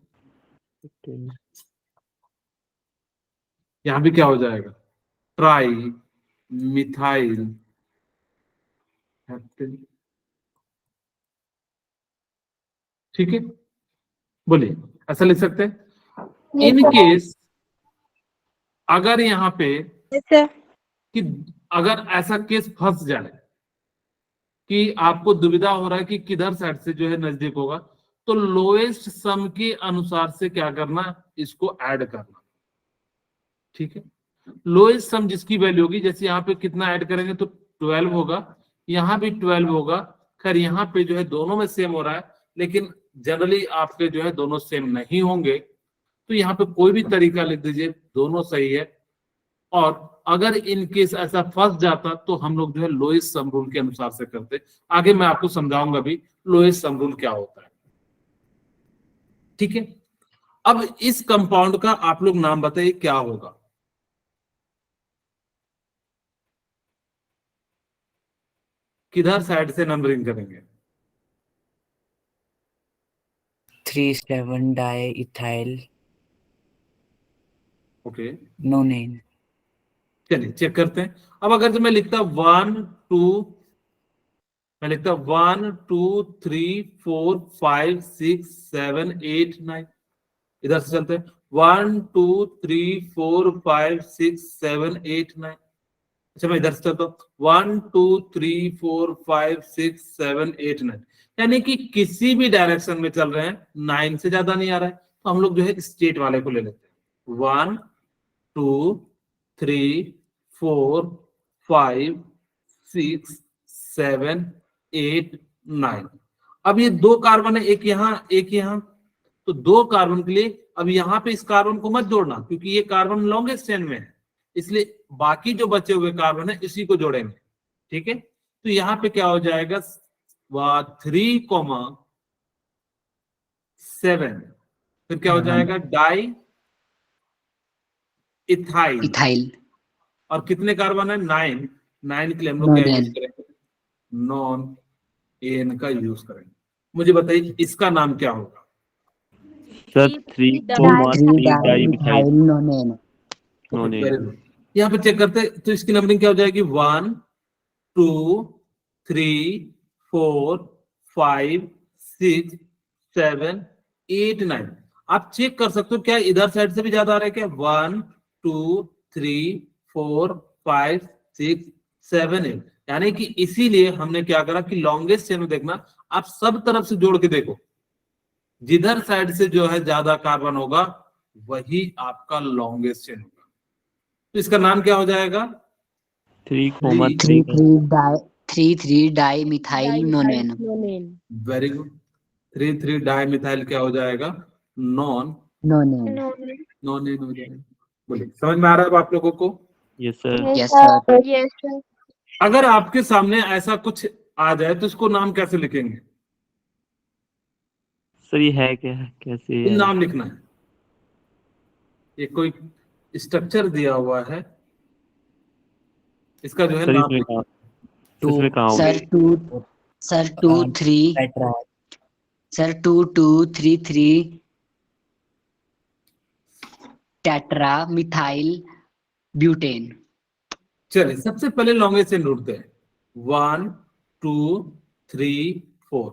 A: यहां भी क्या हो जाएगा, ट्राई मिथाइल हेप्टेन, ठीक है। बोलिए ऐसा लिख सकते हैं। इन केस अगर यहाँ पे
B: yes, sir.
A: कि अगर ऐसा केस फंस जाए कि आपको दुविधा हो रहा है कि किधर साइड से जो है नजदीक होगा, तो लोएस्ट सम के अनुसार से क्या करना, इसको ऐड करना, ठीक है। लोएस्ट सम जिसकी वैल्यू होगी, जैसे यहाँ पे कितना ऐड करेंगे तो 12 होगा, यहाँ भी 12 होगा। खैर यहाँ पे जो है दोनों में सेम हो रहा है, लेकिन जनरली आपके जो है दोनों सेम नहीं होंगे, तो यहाँ पे कोई भी तरीका लिख दीजिए, दोनों सही है। और अगर इन केस ऐसा फंस जाता तो हम लोग जो है लोएस्ट सम रूल के अनुसार से करते। आगे मैं आपको समझाऊंगा भी लोएस्ट सम रूल क्या होता है। ठीक है, अब इस कंपाउंड का आप लोग नाम बताइए क्या होगा। किधर साइड से नंबरिंग करेंगे?
E: 3,7 diethyl
A: ओके,
E: nonane.
A: चलिए चेक करते हैं। अब अगर जो मैं लिखता 1 2, मैं लिखता 1 2 3 4 5 6 7 8 9, इधर से चलते हैं 1 2 3 4 5 6 7 8 9। अच्छा मैं इधर से चलता हूँ 1 2 3 4 5 6 7 8 9, यानी कि किसी भी डायरेक्शन में चल रहे हैं, 9 से ज्यादा नहीं आ रहा है, तो हम लोग जो है स्ट्रेट वाले को ले लेते हैं। 1 2 3 4 5 6 7 8 9। अब ये दो कार्बन है, एक यहाँ एक यहाँ, तो दो कार्बन के लिए अब यहाँ पे इस कार्बन को मत जोड़ना क्योंकि ये कार्बन लॉन्गेस्ट चेन में है, इसलिए बाकी जो बचे हुए कार्बन है इसी को जोड़ेंगे। ठीक है, तो यहाँ पे क्या हो जाएगा 3,7, फिर क्या हो जाएगा डाई इथाइल,
C: इथाइल
A: और कितने कार्बन है 9, 9 के लिए हम लोग क्या यूज
C: नॉन
A: करेंगे? नॉन एन का यूज करेंगे। मुझे बताइए इसका नाम क्या होगा?
D: Sir
C: 3
D: 3,3
C: di
D: di
C: methyl
D: methyl
C: nonene.
D: Non
A: very good. यहाँ पे चेक करते हैं, तो इसकी नंबरिंग क्या हो जाएगी? 1 2 3 4 5 6 7 8 9। आप चेक कर सकते हो क्या इधर साइड से भी ज्यादा आ रहा है क्या? 1 2 3 4 5 6 7 8, यानी कि इसीलिए हमने क्या करा कि लॉन्गेस्ट चेन में देखना, आप सब तरफ से जोड़ के देखो, जिधर साइड से जो है ज्यादा कार्बन होगा वही आपका लॉन्गेस्ट चेन होगा। तो इसका नाम क्या हो जाएगा?
D: 3,3
C: 3 di methyl नोनेन।
F: nonane.
A: Very good. 3 di methyl क्या हो जाएगा? नॉन
C: नोनेन।
A: नॉन एन हो जाएगा। बोलिए, समझ में आ रहा है अब आप लोगों को?
D: Yes sir.
C: Yes sir.
B: Yes sir.
A: अगर आपके सामने ऐसा कुछ आ जाए तो इसको नाम कैसे लिखेंगे?
D: सर ये है क्या, कैसे
A: ये
D: है?
A: नाम लिखना है, ये कोई स्ट्रक्चर दिया हुआ है, इसका जो है
D: सर
A: नाम
D: इसमें
A: लिखना
D: कहाँ, इसमें कहाँ होगा?
C: Sir 2 3
E: Tetra.
C: Sir 2 2 3 3 tetra methyl butane.
A: चलिए सबसे पहले लॉन्गेस्ट चेन ढूंढते हैं। 1 2 3 4,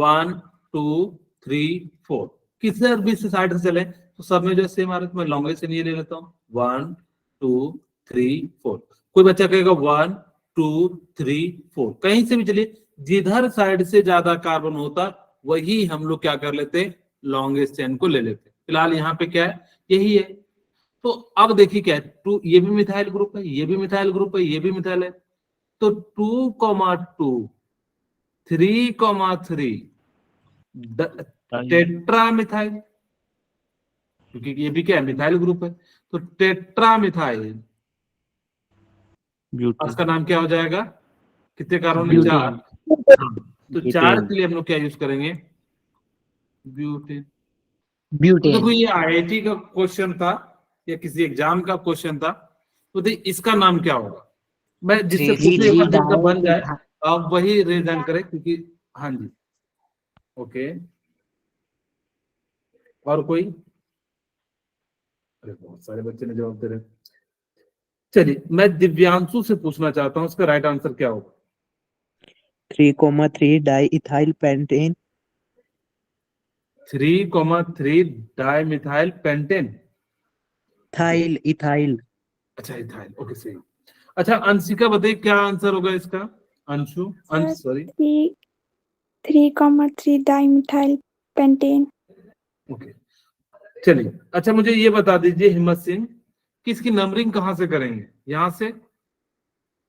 A: 1 2 3 4, किसी भी से साइड से चले तो सब में जो सेम आ रहा है, तो मैं लॉन्गेस्ट चेन ये ले लेता हूँ 1 2 3 4। कोई बच्चा कहेगा 1 2 3 4, कहीं से भी चलिए, जिधर साइड से ज्यादा कार्बन होता वही हम लोग क्या कर लेते? लॉन्गेस्ट चेन को ले लेते। फिलहाल यहाँ पे क्या है? यही है। तो अब देखिए क्या है, 2 ये भी मिथाइल ग्रुप है, ये भी मिथाइल ग्रुप है, ये भी मिथाइल है, तो 2,2 3,3 टेट्रा मिथाइल, क्योंकि ये भी क्या है? मिथाइल ग्रुप है, तो टेट्रा मिथाइल,
D: ब्यूटेन।
A: उसका नाम क्या हो जाएगा? कितने कार्बन है? 4। तो 4 के लिए हम लोग क्या यूज करेंगे? ब्यूटेन। तो
C: ब्यूटेन।
A: देखो ये आईआईटी का क्वेश्चन था या किसी एग्जाम का क्वेश्चन था, तो देखिए इसका नाम क्या होगा? मैं जिससे पूछूं एक बार जिसका बन जाए आप वही रिजाइन करें, क्योंकि हाँ जी ओके। और कोई? अरे बहुत सारे बच्चे ने जवाब दे रहे। चलिए मैं दिव्यांशु से पूछना चाहता हूँ, इसका राइट आंसर क्या होगा?
G: 3,3 diethyl pentane.
A: 3,3 di methyl pentane.
G: थाइल इथाइल।
A: अच्छा इथाइल, ओके सही। अच्छा अंशिका बताइए क्या आंसर होगा इसका? अंशु, अंश सॉरी।
B: 3,3 dimethyl pentane.
A: ओके चलिए, अच्छा मुझे ये बता दीजिए हिम्मत सिंह कि इसकी नंबरिंग कहां से करेंगे? यहां से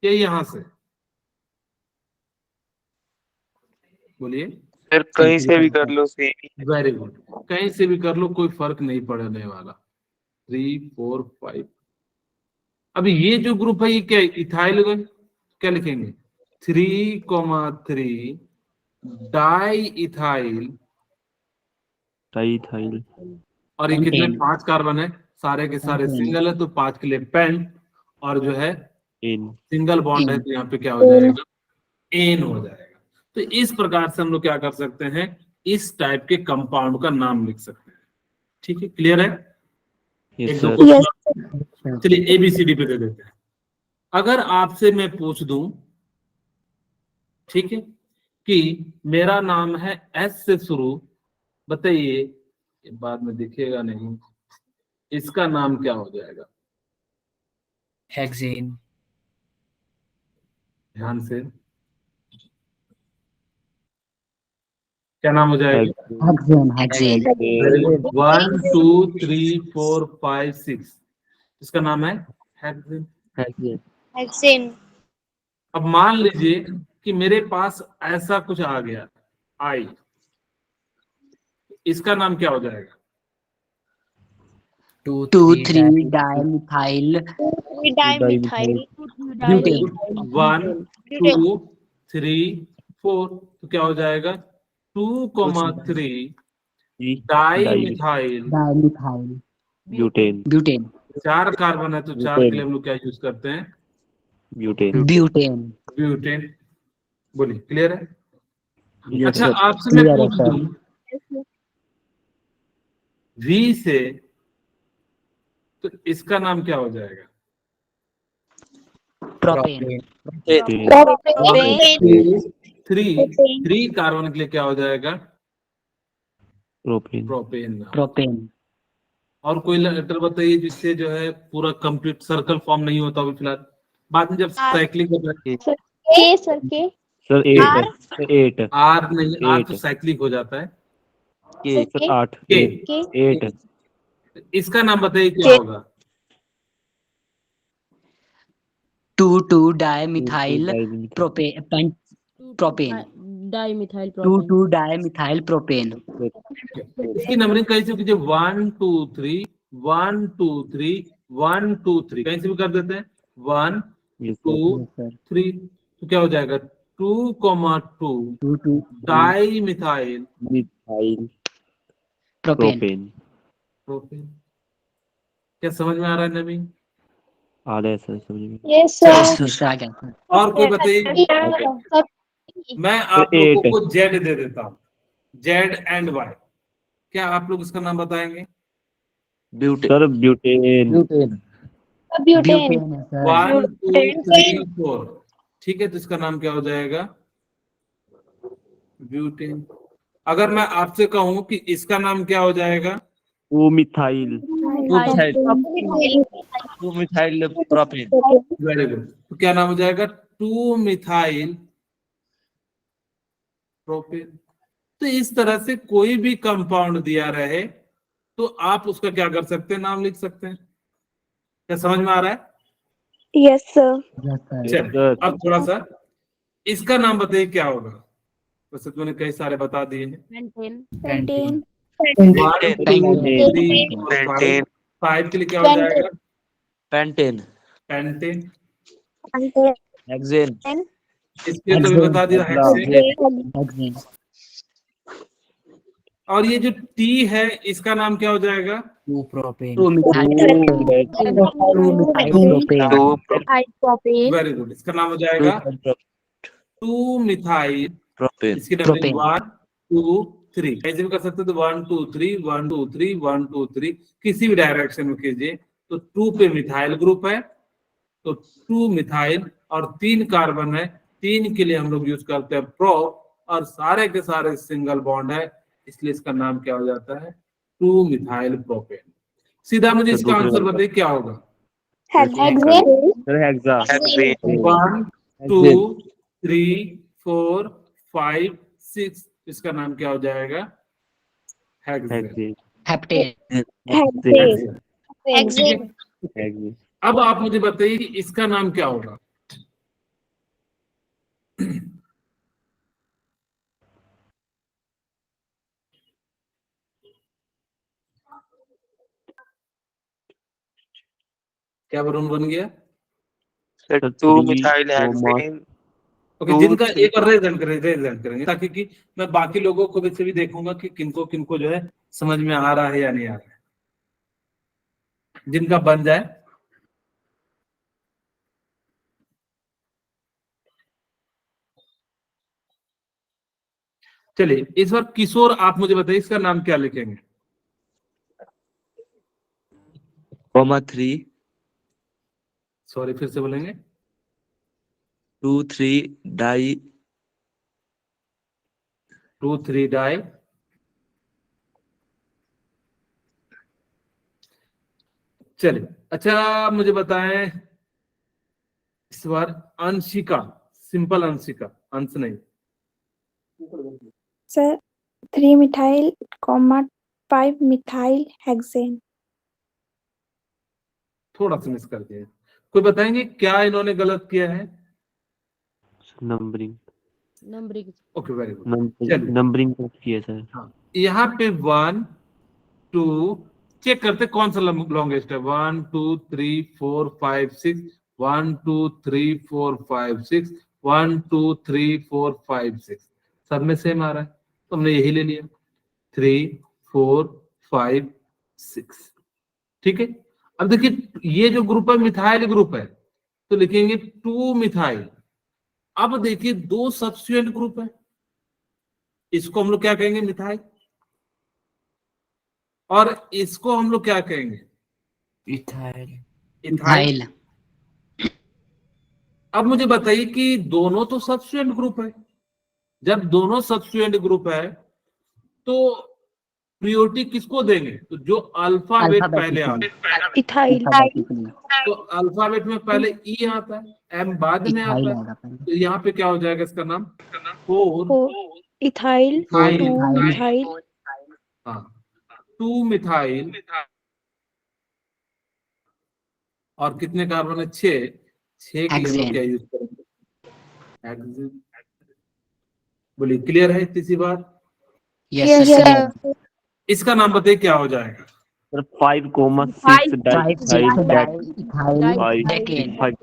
A: या यहां से? बोलिए।
H: सर कहीं से भी कर लो, सेम ही है।
A: वेरी गुड, कहीं से भी कर लो, कोई फर्क नहीं पड़ने वाला। 3 4 5। अभी ये जो ग्रुप है ये क्या है? इथाइल। क्या लिखेंगे? 3,3 डाई इथाइल
D: डाइथाइल
A: और ये कितने,
C: पेंटेन।
A: 5 कार्बन है, सारे के सारे
C: पेंटेन।
A: सिंगल है, तो 5 के लिए पेंट, और जो है
D: इन
A: सिंगल बॉन्ड है
C: इन।
A: तो यहाँ पे क्या हो जाएगा, एन हो जाएगा। तो इस प्रकार से हम लोग क्या कर सकते हैं, इस टाइप के कंपाउंड का नाम लिख सकते हैं। ठीक है, क्लियर है?
D: यस
A: एक दो
D: सर
A: क्वेश्चन, चलिए ABCD पे दे देते हैं। अगर आपसे मैं पूछ दूं, ठीक है, कि मेरा नाम है एस से शुरू, बताइए, ये बाद में दिखेगा नहीं, इसका नाम क्या हो जाएगा?
E: हेक्सेन।
A: ध्यान से, क्या नाम हो जाएगा?
C: हेक्सेन। हेक्सेन।
A: वेरी गुड, 1 2 3 4 5 6, इसका नाम है हेक्सेन।
H: हेक्सेन।
A: अब मान लीजिए कि मेरे पास ऐसा कुछ आ गया, आई, इसका नाम क्या हो जाएगा?
C: 2,3 डाइमिथाइल
H: डाइमिथाइल
C: ब्यूटेन।
A: 1 2 3 4, तो क्या हो जाएगा? 2,3 dimethyl
C: dimethyl
D: butane
C: butane.
A: 4 carbon है, तो 4 के लिए हम लोग क्या यूज करते हैं?
D: Butane
C: butane.
A: ब्यूटेन। बोलिए, क्लियर है?
D: यस
A: अच्छा,
D: सर
A: आपसे मैं पूछ दूं V से, तो इसका नाम क्या हो जाएगा?
C: प्रोपेन।
A: थ्री कार्बन के लिए क्या हो जाएगा?
D: Propane
A: propane.
C: प्रोपेन।
A: और कोई लेटर बताइए जिससे जो है पूरा कंप्लीट सर्कल फॉर्म नहीं होता अभी फिलहाल, बाद में जब साइक्लिंग होता है।
D: सर 8
A: आर नहीं, आर तो
D: 8
A: साइक्लिक हो जाता है।
D: सर 8
A: के
D: 8
A: इसका नाम बताइए क्या होगा?
C: 2,2 dimethyl propane.
F: Dimethyl
C: 2,2 dimethyl propane.
A: इसकी नंबरिंग कैसे कीजिए? 1 2 3 1 2 3 1 2 3, कहीं से भी कर देते हैं। 1 2 3, तो क्या हो जाएगा? 2,2
C: 2,2
A: die methyl
D: methyl
C: propane.
D: Propane.
A: Propane. क्या समझ में आ रहा है नवीन?
D: आ रहा है सर समझ में।
C: दूसरा क्या?
A: और कोई बताइए? मैं आप लोगों
D: 8
A: को जेड दे देता हूँ, जेड एंड वाई, क्या आप लोग इसका नाम बताएंगे?
D: सर ब्यूटेन
C: ब्यूटेन है सर।
A: 1 2 3 4, ठीक है, तो इसका नाम क्या हो जाएगा? ब्यूटेन। अगर मैं आपसे कहूं कि इसका नाम क्या हो जाएगा?
D: वो मिथाइल
H: प्रोपेन।
A: वेरी गुड, तो क्या नाम हो जाएगा? 2 मिथाइल प्रोपेन। तो इस तरह से कोई भी कंपाउंड दिया रहे तो आप उसका क्या कर सकते हैं, नाम लिख सकते हैं। क्या समझ में आ रहा है?
B: Yes, sir.
A: चलिए,
D: सर
A: अब थोड़ा सा इसका नाम बताइए क्या होगा। वैसे तो मैंने कई सारे बता दिए हैं।
F: पेंटेन।
B: Pentane.
A: 1 2 3 4 5, 5 के लिए क्या हो जाएगा?
H: पेंटेन।
A: पेंटेन।
H: हेक्सेन।
A: इसके लिए तो भी बता दिया, हेक्सेन।
C: हेक्सेन।
A: और ये जो टी है इसका नाम क्या हो जाएगा?
E: 2 propane.
C: 2 methyl propane.
A: Very good, इसका नाम हो जाएगा 2 मिथाइल।
H: प्रोपेन।
A: इसकी नंबरिंग
C: प्रोपेन।
A: 1 2 3, ऐसे भी कर सकते हो, तो 1 2 3 1 2 3 1 2 3, किसी भी डायरेक्शन में कीजिए। तो 2 पे मिथाइल ग्रुप है, तो 2 मिथाइल, और 3 कार्बन है, 3 के लिए हम लोग यूज करते हैं प्रो, और सारे के सारे सिंगल बॉन्ड है, इसलिए इसका नाम क्या हो जाता है? 2 मिथाइल प्रोपेन। सीधा मुझे इसका आंसर बताइए क्या होगा?
D: सर हेक्सा
A: 1 2 3 4 5 6, इसका नाम क्या हो जाएगा? हेक्सेन।
C: हेप्टेन।
A: हेक्सेन। अब आप मुझे बताइए कि इसका नाम क्या होगा? क्या वरुण बन गया?
H: सर 2 मिथाइल हेक्सेन
A: ओके,
D: तो
A: जिनका एक बार रेज करेंगे ताकि कि मैं बाकी लोगों को भी देखूंगा कि किनको किनको जो है समझ में आ रहा है या नहीं आ रहा है। जिनका बन जाए चलिए, इस बार किशोर आप मुझे बताइए इसका नाम क्या लिखेंगे?
H: 3
A: सॉरी, फिर से बोलेंगे।
H: 2 3 डाई
A: 2 3 डाई। चलिए, अच्छा मुझे बताएं इस बार अंशिका, सिंपल अंशिका, अंश नहीं।
B: Sir, 3-methyl, 5-methyl hexane.
A: थोड़ा सा मिस कर दिया। कोई बताएंगे क्या इन्होंने गलत किया है?
D: Numbering
F: numbering.
A: Okay, very good. चलिए,
D: नंबरिंग किया सर।
A: हाँ, यहाँ पे 1 2 चेक करते कौन सा लॉन्गेस्ट है। 1 2 3 4 5 6 1 2 3 4 5 6 1 2 3 4 5 6 सब में सेम आ रहा है, तो हमने यही ले लिया 3 4 5 6। ठीक है, अब देखिए ये जो ग्रुप है मिथाइल ग्रुप है, तो लिखेंगे 2 मिथाइल। अब देखिए 2 सब्स्टिट्यूएंट ग्रुप है, इसको हम लोग क्या कहेंगे? मिथाइल। और इसको हम लोग क्या कहेंगे?
E: इथाइल।
A: इथाइल।
C: इथाइल।
A: अब मुझे बताइए कि दोनों तो सब्स्टिट्यूएंट ग्रुप है, जब दोनों सब्स्टिट्यूएंट ग्रुप है तो प्रियोरिटी किसको देंगे? तो जो अल्फाबेट पहले आता है,
B: Ethyl.
A: तो अल्फाबेट में पहले ई आता है, एम बाद में
C: इथाइल
A: आता है,
C: आएगा पहले।
A: तो यहाँ पे क्या हो जाएगा इसका नाम? 4
B: 4-ethyl,
A: इथाइल।
B: 2-methyl.
A: हाँ, 2 मिथाइल। और कितने कार्बन है? 6। 6 के लिए हम लोग
C: हेक्सेन।
A: क्या यूज करेंगे? हेक्सेन। बोलिए, क्लियर है इतनी सी बात?
C: Yes
B: Yes,
C: sir,
B: sir.
C: Clear.
A: इसका नाम बताइए क्या हो जाएगा?
D: Sir 5,6
F: 5
D: di
C: 5 6 di ethyl
D: 5
C: decane.
D: 5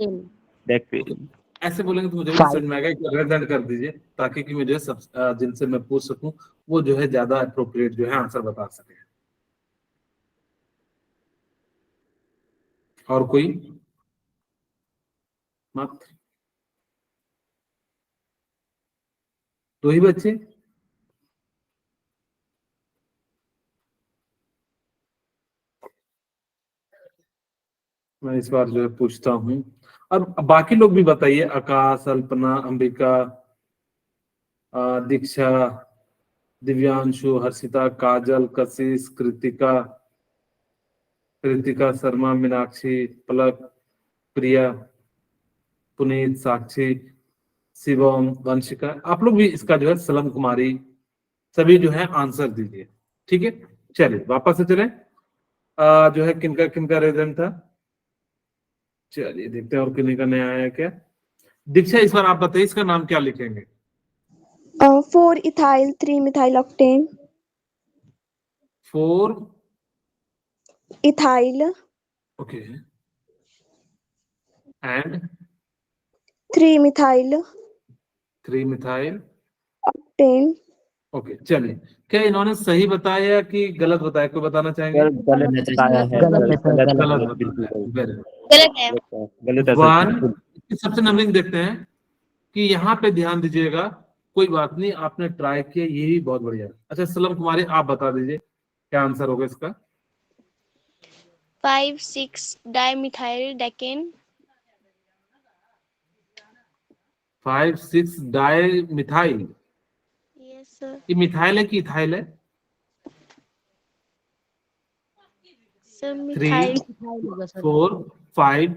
D: decane.
A: ऐसे बोलेंगे तो मुझे भी
C: 5
A: समझ में आएगा कि रेड कर दीजिए, ताकि कि मुझे सब जिनसे मैं पूछ सकूं वो जो है ज्यादा अप्रोप्रिएट जो है आंसर बता सके। और कोई मत? 2 ही बच्चे? मैं इस बार जो है पूछता हूँ, अब बाकी लोग भी बताइए। आकाश, अल्पना, अंबिका, दीक्षा, दिव्यांशु, हर्षिता, काजल, कशिश, कृतिका शर्मा, मीनाक्षी, पलक, प्रिया, पुनीत, साक्षी, शिवम, वंशिका, आप लोग भी इसका जो है सलम कुमारी, सभी जो है आंसर दीजिए। ठीक है, चलिए वापस से चलें। जो है किनका किनका रिजल्ट था, चलिए देखते हैं और किन्हीं का नया आया क्या। दीक्षा, इस बार आप बताइए इसका नाम क्या लिखेंगे?
B: 4-ethyl, 3-methyl octane.
A: 4
B: Ethyl,
A: okay and
B: 3-methyl
A: 3 methyl
B: octane.
A: Okay. चलिए, क्या इन्होंने सही बताया कि गलत बताया? कोई बताना चाहेंगे?
D: सर गलत बताया है
C: गलत है सर,
D: गलत
C: गलत
A: गलत
D: बिल्कुल
A: बताया,
D: सही।
A: वेरी
H: गलत है।
D: गलत है सर
A: वन।
D: बिल्कुल।
A: सबसे नंबरिंग देखते हैं कि यहाँ पे ध्यान दीजिएगा। कोई बात नहीं, आपने ट्राई किया, ये भी बहुत बढ़िया। अच्छा सलम कुमारी, आप बता दीजिए क्या आंसर होगा इसका?
H: 5 6 dimethyl decane.
A: 5 6 di methyl.
H: Yes sir.
A: ये मिथाइल है कि इथाइल है?
H: Sir
A: 3
H: methyl.
A: 4 5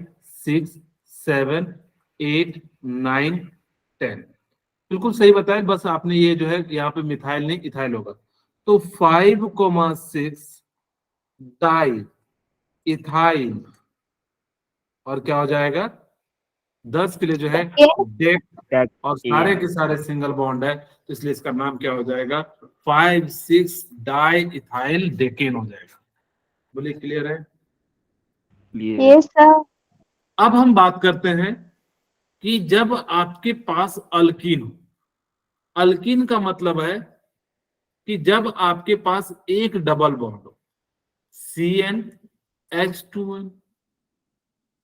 A: 6 7 8 9 10 बिल्कुल सही बताया। बस आपने ये जो है यहाँ पे मिथाइल नहीं इथाइल होगा। तो 5,6 डाई इथाइल और क्या हो जाएगा? 10 के लिए जो है डेक, और सारे के सारे सिंगल बॉन्ड है, तो इसलिए इसका नाम क्या हो जाएगा? 5 6 डाई इथाइल डेकेन हो जाएगा। बोलिए, क्लियर है?
B: Yes, sir.
A: अब हम बात करते हैं कि जब आपके पास अल्कीन हो, अल्कीन का मतलब है कि जब आपके पास एक डबल बॉन्ड हो, CnH2n,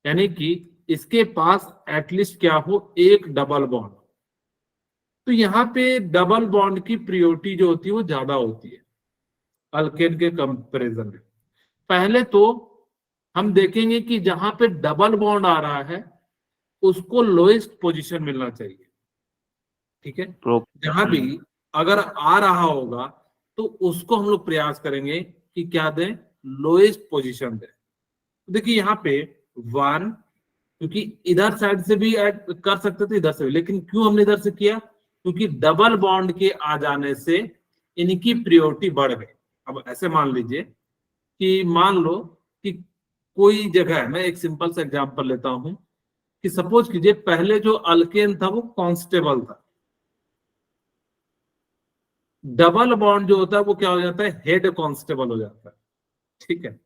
A: यानी कि इसके पास एटलीस्ट क्या हो, एक डबल बॉन्ड। तो यहाँ पे डबल बॉन्ड की प्रायोरिटी जो होती है वो ज्यादा होती है अल्केन के कंपैरिजन में। पहले तो हम देखेंगे कि जहां पे डबल बॉन्ड आ रहा है उसको लोएस्ट पोजीशन मिलना चाहिए, ठीक है। जहां भी अगर आ रहा होगा तो उसको हम लोग प्रयास करेंगे कि क्या दें, लोएस्ट पोजीशन दें। देखिए यहाँ पे 1, क्योंकि इधर साइड से भी ऐड कर सकते थे, इधर से भी, लेकिन क्यों हमने इधर से किया, क्योंकि डबल बॉन्ड के आ जाने से इनकी प्रायोरिटी बढ़ गई। अब ऐसे मान लीजिए कि मान लो कि कोई जगह है, मैं एक सिंपल सा एग्जांपल लेता हूं कि सपोज कीजिए पहले जो अल्केन था वो कांस्टेबल था, डबल बॉन्ड जो होता है वो क्या हो जाता है, हेड कांस्टेबल हो जाता है, ठीक है।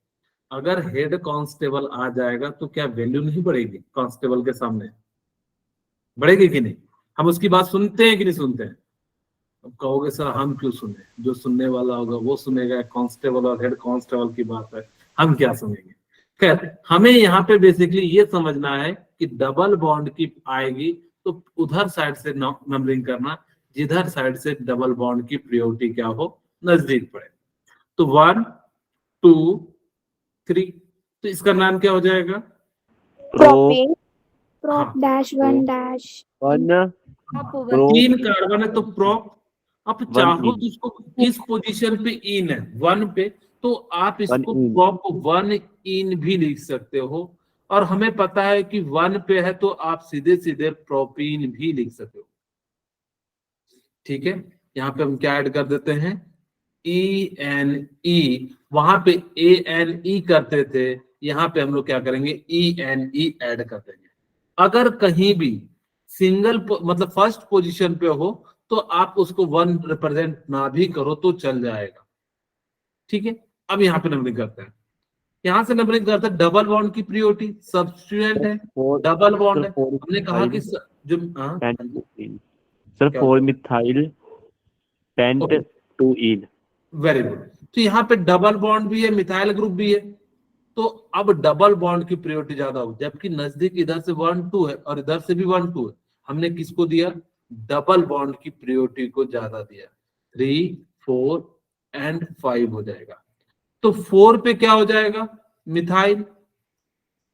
A: अगर हेड कांस्टेबल आ जाएगा तो क्या वैल्यू नहीं बढ़ेगी कांस्टेबल के सामने, बढ़ेगी कि नहीं? हम उसकी बात सुनते हैं कि नहीं सुनते हैं? अब कहोगे सर हम क्यों सुने, जो सुनने वाला होगा वो सुनेगा, कांस्टेबल और हेड कांस्टेबल की बात है, हम क्या सुनेंगे। खैर, हमें यहाँ पे बेसिकली ये समझना है कि डबल बॉन्ड की आएगी तो उधर साइड से नंबरिंग करना, जिधर साइड से डबल बॉन्ड की प्रायोरिटी क्या हो, नजदीक पड़े। तो 1 2 3, तो इसका नाम क्या हो जाएगा,
B: प्रोपेन,
A: हाँ,
B: prop dash 1 dash
D: 1
A: 3 कार्बन है तो प्रोप। आप चाहो
D: इन।
A: तो इसको किस पोजीशन पे इन है, 1 पे, तो आप इसको
D: इन।
A: प्रोप 1 इन भी लिख सकते हो। और हमें पता है कि 1 पे है तो आप सीधे सीधे प्रोपीन भी लिख सकते हो, ठीक है। यहाँ पे हम क्या ऐड कर देते हैं, ENE, वहां पे ANE करते थे, यहाँ पे हम लोग क्या करेंगे, ENE ऐड कर देंगे। अगर कहीं भी सिंगल मतलब फर्स्ट पोजीशन पे हो तो आप उसको 1 रिप्रेजेंट ना भी करो तो चल जाएगा, ठीक है। अब यहाँ पे नंबरिंग करते हैं, यहाँ से नंबरिंग करते हैं डबल बॉन्ड की प्रायोरिटी, सब्स्टिट्यूएंट है, डबल बॉन्ड है, हमने कहा कि जो
D: sir 4 methyl pent 2 ene.
A: Very good. तो यहाँ पे डबल बॉन्ड भी है, मिथाइल ग्रुप भी है, तो अब डबल बॉन्ड की प्रायोरिटी ज्यादा हो, जबकि नजदीक इधर से 1 2 है और इधर से भी 1 2 है, हमने किसको दिया, डबल बॉन्ड की प्रायोरिटी को ज्यादा दिया, 3 4 एंड 5 हो जाएगा। तो 4 पे क्या हो जाएगा, मिथाइल,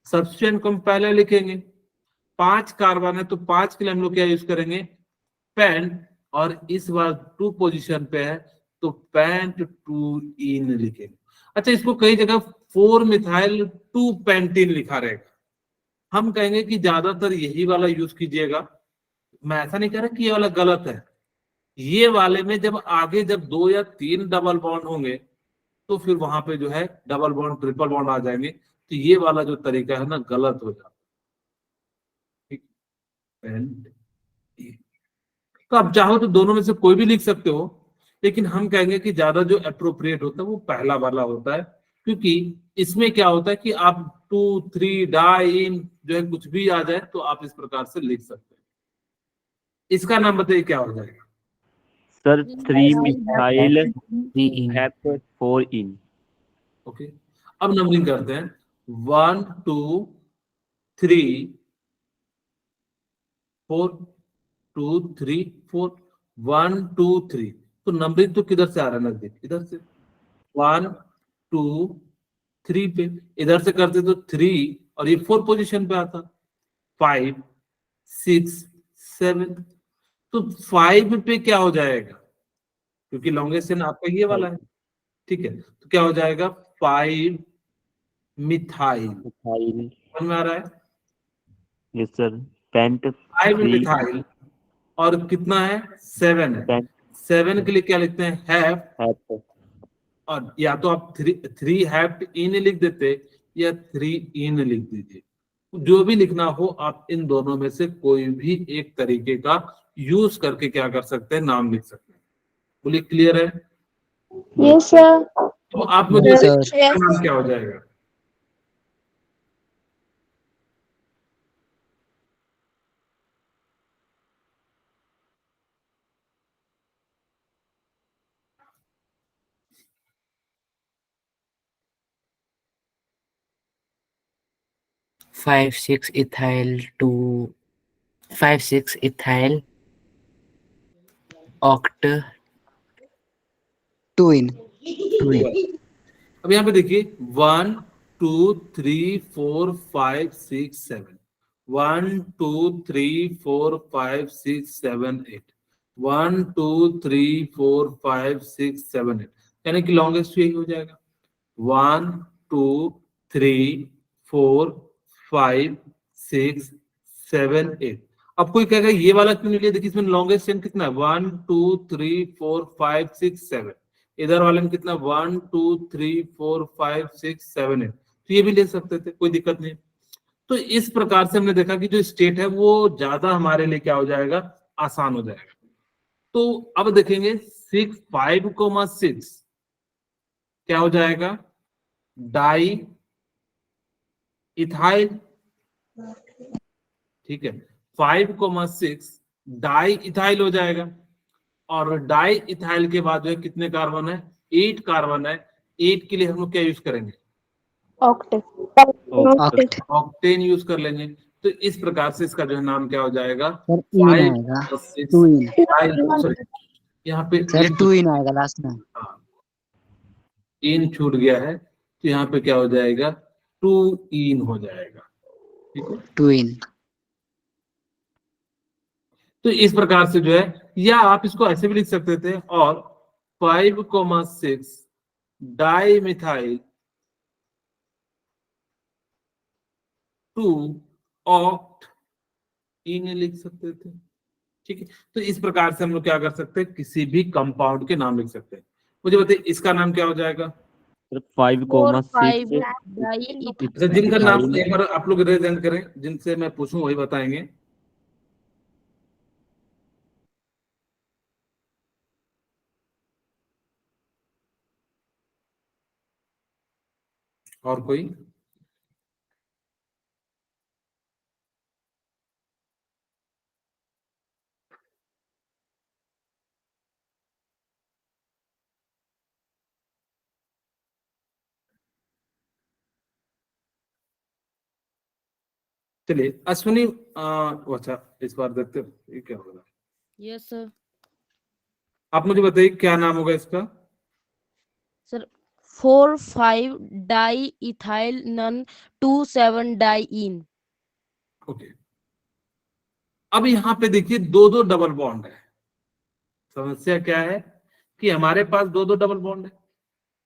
A: सब्स्टिट्यूएंट को हम पहले लिखेंगे, 5 कार्बन है तो 5 के लिए हम लोग क्या यूज करेंगे, पेंट, और इस बार 2 पोजीशन पे है तो पेंट 2 इन लिखेंगे। अच्छा, इसको कई जगह 4 मिथाइल 2 पेंटीन लिखा रहेगा, हम कहेंगे कि ज्यादातर यही वाला यूज कीजिएगा। मैं ऐसा नहीं कह रहा कि ये वाला गलत है, ये वाले में जब आगे जब 2 या 3 डबल बॉन्ड होंगे तो फिर वहां पे जो है डबल बॉन्ड ट्रिपल बॉन्ड आ जाएंगे, तो ये वाला जो तरीका है ना गलत हो जाता है, ठीक। तो आप चाहो तो दोनों में से कोई भी लिख सकते हो, लेकिन हम कहेंगे कि ज्यादा जो अप्रोप्रिएट होता है वो पहला वाला होता है, क्योंकि इसमें क्या होता है कि आप 2 3 डाइन जो है कुछ भी आ जाए तो आप इस प्रकार से लिख सकते हैं। इसका नाम बताइए क्या हो जाएगा,
D: सर 3 मिथाइल
E: 3 इन।
D: हैप 4 इन।
A: ओके। अब नंबरिंग करते हैं, 1 2 3 4 2 3 4 1 2 3, तो नंबरिंग तो किधर से आ रहा है, नजदीक इधर से, 1 2 3 पे, इधर से करते तो 3 और ये 4 पोजीशन पे आता, 5 6 7, तो 5 पे क्या हो जाएगा, क्योंकि लॉन्गेस्ट चेन आपका ये वाला है, ठीक है, तो क्या हो जाएगा, 5 मिथाइल, समझ में आ रहा है,
D: यस सर, पेंट
A: 5 मिथाइल, और कितना है, 7 है, 7 के लिए क्या लिखते हैं, हैव, और या तो आप 3 हैव इन लिख देते या 3 इन लिख दीजिए, जो भी लिखना हो आप इन दोनों में से कोई भी एक तरीके का यूज करके क्या कर सकते हैं, नाम लिख सकते हैं। बोलिए क्लियर है?
B: yes sir
A: तो आप मुझे
G: Yes, sir.
A: इसका नाम क्या हो जाएगा,
E: 5,6 ethyl to 5,6 ethyl oct
C: twin.
A: अब यहाँ पे देखिए 1 2 3 4 5 6 7 1 2 3 4 5 6 7 8 1 2 3 4 5 6 7 8 यानी कि लॉन्गेस्ट यही हो जाएगा 1 2 3 4 5 6 7 8। अब कोई कहेगा ये वाला क्यों नहीं लिया, देखिए इसमें लॉन्गेस्ट चेन कितना है 1 2 3 4 5 6 7, इधर वाले में कितना 1 2 3 4 5 6 7 8, तो ये भी ले सकते थे, कोई दिक्कत नहीं। तो इस प्रकार से हमने देखा कि जो स्टेट है वो ज्यादा हमारे लिए क्या हो जाएगा, आसान हो जाएगा। तो अब देखेंगे 5,6 क्या हो जाएगा, डाई इथाइल, ठीक है 5,6 डाई इथाइल हो जाएगा। और डाई इथाइल के बाद जो है कितने कार्बन है, 8 कार्बन है। 8 के लिए हम लोग क्या यूज करेंगे,
C: Oct.
A: ऑक्टेन यूज कर लेंगे। तो इस प्रकार से इसका जो है नाम क्या हो जाएगा,
C: सर twin आएगा. Twin.
A: यहाँ पे
C: सर twin आएगा लास्ट में.
A: इन छूट गया है, तो यहाँ पे क्या हो जाएगा, 2 इन हो जाएगा, ठीक है।
C: Twin.
A: तो इस प्रकार से जो है, या आप इसको ऐसे भी लिख सकते थे, और 5,6 डाई मिथाइल 2 ऑक्ट इन लिख सकते थे, ठीक है। तो इस प्रकार से हम लोग क्या कर सकते हैं, किसी भी कंपाउंड के नाम लिख सकते हैं। मुझे बताइए इसका नाम क्या हो जाएगा,
D: 5,6
A: अच्छा जिनका नाम एक बार आप लोग रेज करें, जिनसे मैं पूछूं वही बताएंगे। और कोई, चलिए अश्विनी अच्छा इस बार देखते हो ये क्या होगा।
F: Yes sir.
A: आप मुझे बताइए क्या नाम होगा इसका,
F: sir 4,5 di ethyl non 2,7 diene.
A: Okay. अब यहाँ पे देखिए 2 डबल बॉन्ड है। समस्या क्या है कि हमारे पास 2 डबल बॉन्ड है,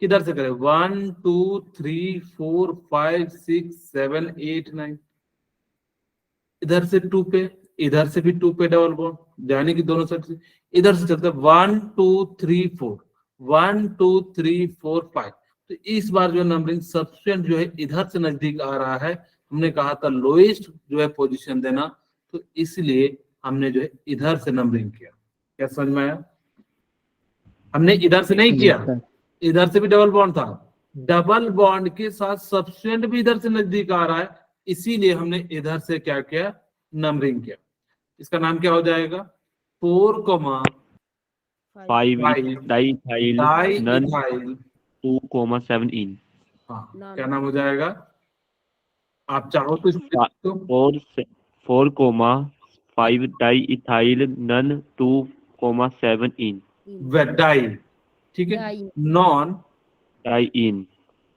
A: किधर से करें, 1 2 3 4 5 6 7 8 9, इधर से 2 पे, इधर से भी 2 पे डबल बॉन्ड, यानी कि दोनों साइड से इधर से चलते 1 2 3 4 1 2 3 4 5। तो इस बार जो नंबरिंग सब्सटेंट जो है इधर से नजदीक आ रहा है, हमने कहा था लोएस्ट जो है पोजीशन देना, तो इसलिए हमने जो है इधर से नंबरिंग किया। क्या समझ में आया, हमने इधर से नहीं किया, इधर से भी डबल बॉन्ड था, डबल बॉन्ड के साथ सब्सटेंट भी इधर से नजदीक आ रहा है, इसीलिए हमने इधर से क्या किया, नंबरिंग किया। इसका नाम क्या हो जाएगा,
D: 5 डाइथाइल नन
A: डाइइथाइल
D: 2,7 इन।
A: हाँ क्या नाम हो जाएगा, आप चाहो तो
D: 4,5 डाइथाइल नन 2,7 इन।
A: डाई, ठीक है।
F: डाई।
A: नॉन
D: डाई इन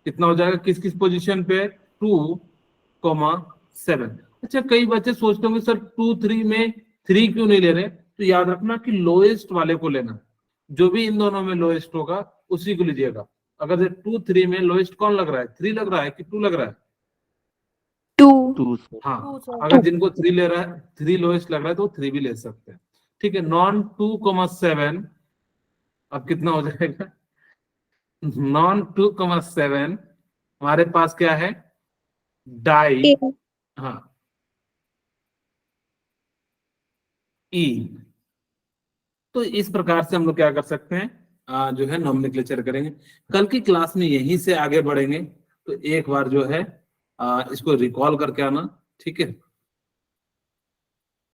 A: कितना हो जाएगा, किस किस पोजीशन पे, 2,7। अच्छा कई बच्चे सोचते होंगे सर 2 3 में 3 क्यों नहीं ले रहे, तो याद रखना कि लोएस्ट वाले को लेना, जो भी इन दोनों में लोएस्ट होगा उसी को लीजिएगा। अगर 2 3 में लोएस्ट कौन लग रहा है, 3 लग रहा है कि 2 लग रहा है,
D: 2।
A: हाँ अगर जिनको 3 ले रहा है, 3 लोएस्ट लग रहा है तो 3 भी ले सकते हैं, ठीक है। नॉन 2,7 अब कितना हो जाएगा, नॉन 2,7 हमारे पास क्या है, डाई, हाँ ई। तो इस प्रकार से हम लोग क्या कर सकते हैं, जो है नॉमेनक्लेचर करेंगे। कल की क्लास में यहीं से आगे बढ़ेंगे, तो एक बार जो है इसको रिकॉल करके आना, ठीक है।